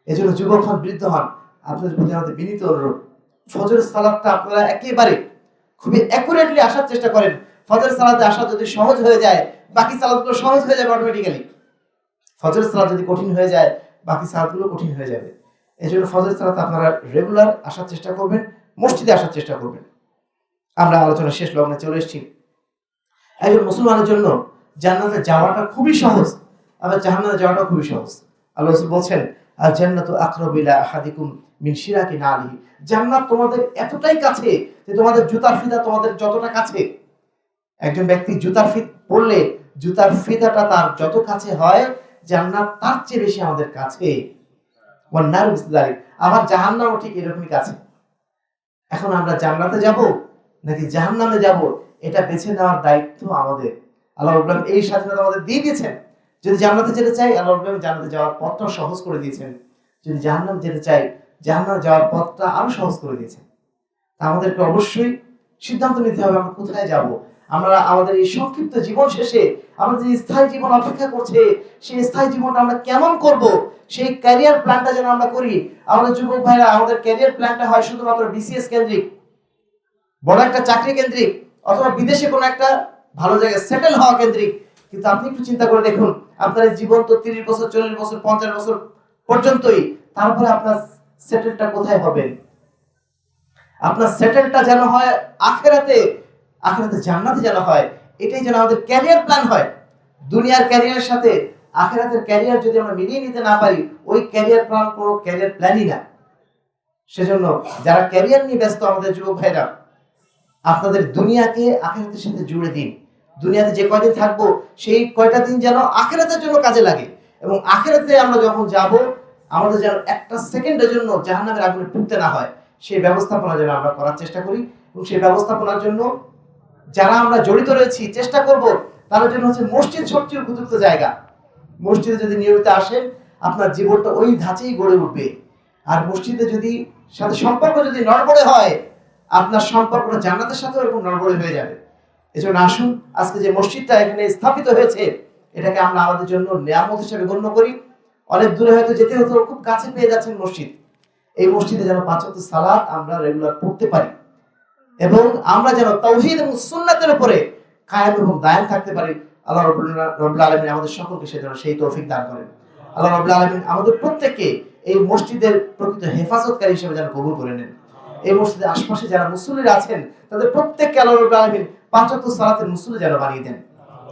এজন্য যুবক হন, বৃদ্ধ হন, আপনাদের প্রতি আমাদের বিনীত অনুরোধ, ফজরের সালাতটা আপনারা একেবারে খুবই অ্যাকুরেটলি আসার চেষ্টা করেন। ফজরের সালাতে আসা যদি সহজ হয়ে যায়, বাকি সালাতগুলো সহজ হয়ে যাবে অটোমেটিক্যালি। ফজরের সালাত যদি কঠিন হয়ে যায়, বাকি সালাতগুলো কঠিন হয়ে যাবে। এজন্য ফজরের সালাতে আপনারা রেগুলার আসার চেষ্টা করবেন, মসজিদে আসার চেষ্টা করবেন। আমরা আলোচনা শেষ লগ্নে চলে এসেছি। একজন মুসলমানের জন্য জান্নাতে যাওয়াটা খুবই সহজ, আবার জাহান্নামে যাওয়াটা খুবই সহজ। আল্লাহ রাসূল বলছেন, আল জান্নাতু আকরাবু ইলা আহাদিকুম মিন শিরাকি নালিহি, জান্নাত তোমাদের এতটাই কাছে যে তোমাদের জুতার ফিতা তোমাদের যতটা কাছে। একজন ব্যক্তি জুতার ফিত পরলে জুতার ফিতাটা তার যত কাছে হয়, জান্নাত তার চেয়ে বেশি আমাদের কাছে। ওয়ান্নারু মিসলালিক, আবার জাহান্নামও ঠিক এরকমই কাছে। এখন আমরা জান্নাতে যাব নাকি জাহান্নামে যাব, এটা বেছে নেওয়ার দায়িত্ব আমাদের। আল্লাহ রাব্বুল আলামিন এই স্বাধীনতা আমাদের দিয়ে দিয়েছেন। যদি জান্নাতে যেতে চাই, আল্লাহ রাব্বুল আলামিন জান্নাতে যাওয়ার পথটা সহজ করে দিয়েছেন। যদি জাহান্নামে যেতে চাই, জাহান্নামে যাওয়ার পথটা আরো সহজ করে দিয়েছেন। আমাদেরকে অবশ্যই সিদ্ধান্ত নিতে হবে আমরা কোথায় যাব। আমরা আমাদের এই সংক্ষিপ্ত জীবন শেষে আমাদের যে স্থায়ী জীবন অপেক্ষা করছে, সেই স্থায়ী জীবনটা আমরা কেমন করব, সেই ক্যারিয়ার প্ল্যানটা যেন আমরা করি। আমাদের যুবক ভাইরা, আমাদের ক্যারিয়ার প্ল্যানটা হয় শুধুমাত্র বিসিএস কেন্দ্রিক, বড় একটা চাকরি কেন্দ্রিক, অথবা বিদেশে কোনো একটা ভালো জায়গায় সেটেল হওয়া কেন্দ্রিক। কিন্তু আপনি একটু চিন্তা করে দেখুন, আপনার জীবন তো 30 বছর, 40 বছর, 50 বছর পর্যন্তই। তারপরে আপনার সেটেলটা কোথায় হবে? আপনার সেটেলটা যেন হয় আখিরাতে, আখিরাতে জান্নাতে যেন হয়। এটাই যেন আমাদের ক্যারিয়ার প্ল্যান হয়। দুনিয়ার ক্যারিয়ারের সাথে আখিরাতের ক্যারিয়ার যদি আমরা মিলিয়ে নিতে না পারি, ওই ক্যারিয়ার প্ল্যান কোনো ক্যারিয়ার প্ল্যানই না। সেজন্য যারা ক্যারিয়ার নিয়ে ব্যস্ত আমাদের যুবক ভাইরা, আপনাদের দুনিয়াকে আখিরাতের সাথে জুড়ে দিন। দুনিয়াতে যে কয়দিন থাকবো, সেই কয়টা দিন যেন আখিরাতের জন্য কাজে লাগে, এবং আখিরাতে আমরা যখন যাব, আমাদের যেন একটা সেকেন্ডের জন্য জাহান্নামের আগুনে পুড়তে না হয়, সেই ব্যবস্থাপনা যেন আমরা করার চেষ্টা করি। এবং সেই ব্যবস্থাপনার জন্য যারা আমরা জড়িত রয়েছি, চেষ্টা করব তার জন্য হচ্ছে মসজিদ সবচেয়ে উপযুক্ত জায়গা। মসজিদে যদি নিয়মিত আসেন, আপনার জীবনটা ওই ধাঁচেই গড়ে উঠবে। আর মসজিদে যদি সাথে সম্পর্ক যদি নড়বড়ে হয়, আপনার সম্পর্কটা জান্নাতের সাথে এরকম নড়বড়ে হয়ে যাবে। এজন্য আসুন, আজকে যে মসজিদটা এখানে স্থাপিত হয়েছে, এটাকে আমরা আমাদের জন্য নিয়ামত হিসেবে গণ্য করি। অনেক দূরে হয়তো যেতে হতো, খুব কাছে পেয়ে যাচ্ছেন মসজিদ। এই মসজিদে যেন 5 ওয়াক্ত সালাত আমরা রেগুলার পড়তে পারি, এবং আমরা যেন তাওহীদ এবং সুন্নাতের উপরে কায়েম এবং দায়েম থাকতে পারি। আল্লাহ রাব্বুল আলামিন আমাদের সকলকে সেই তৌফিক দান করেন। আল্লাহ রাব্বুল আলামিন আমাদের প্রত্যেককে এই মসজিদের প্রকৃত হেফাজতকারী হিসেবে যেন কবুল করে নেন। এই মসজিদের আশপাশে যারা মুসল্লিরা আছেন, তাদের প্রত্যেককে আল্লাহ রাব্বুল আলামিন 5 ওয়াক্ত সালাতের মুসল্লি যেন বানিয়ে দেন,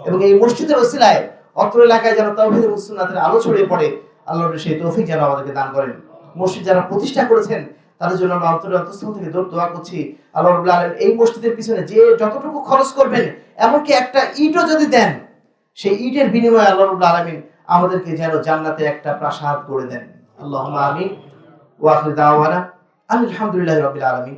এবং এই মসজিদের ওসিলায় অত্র এলাকায় যেন তাওহীদ এবং সুন্নাতের আলো ছড়িয়ে পড়ে। আল্লাহ সেই তৌফিক যেন আমাদেরকে দান করেন। মসজিদ যারা প্রতিষ্ঠা করেছেন, তাদের জন্য আমরা অন্তঃস্থল থেকে দোয়া করছি। আল্লাহ রাব্বুল আলামিন এই মসজিদের পিছনে যে যতটুকু খরচ করবেন, এমনকি একটা ইটও যদি দেন, সেই ইটের বিনিময়ে আল্লাহ রাব্বুল আলামিন আমাদেরকে যেন জান্নাতে একটা প্রাসাদ করে দেন। আল্লাহুম্মা আমিন। ওয়া আখিরু দাওয়ানা আলহামদুলিল্লাহি রাব্বিল আলামিন।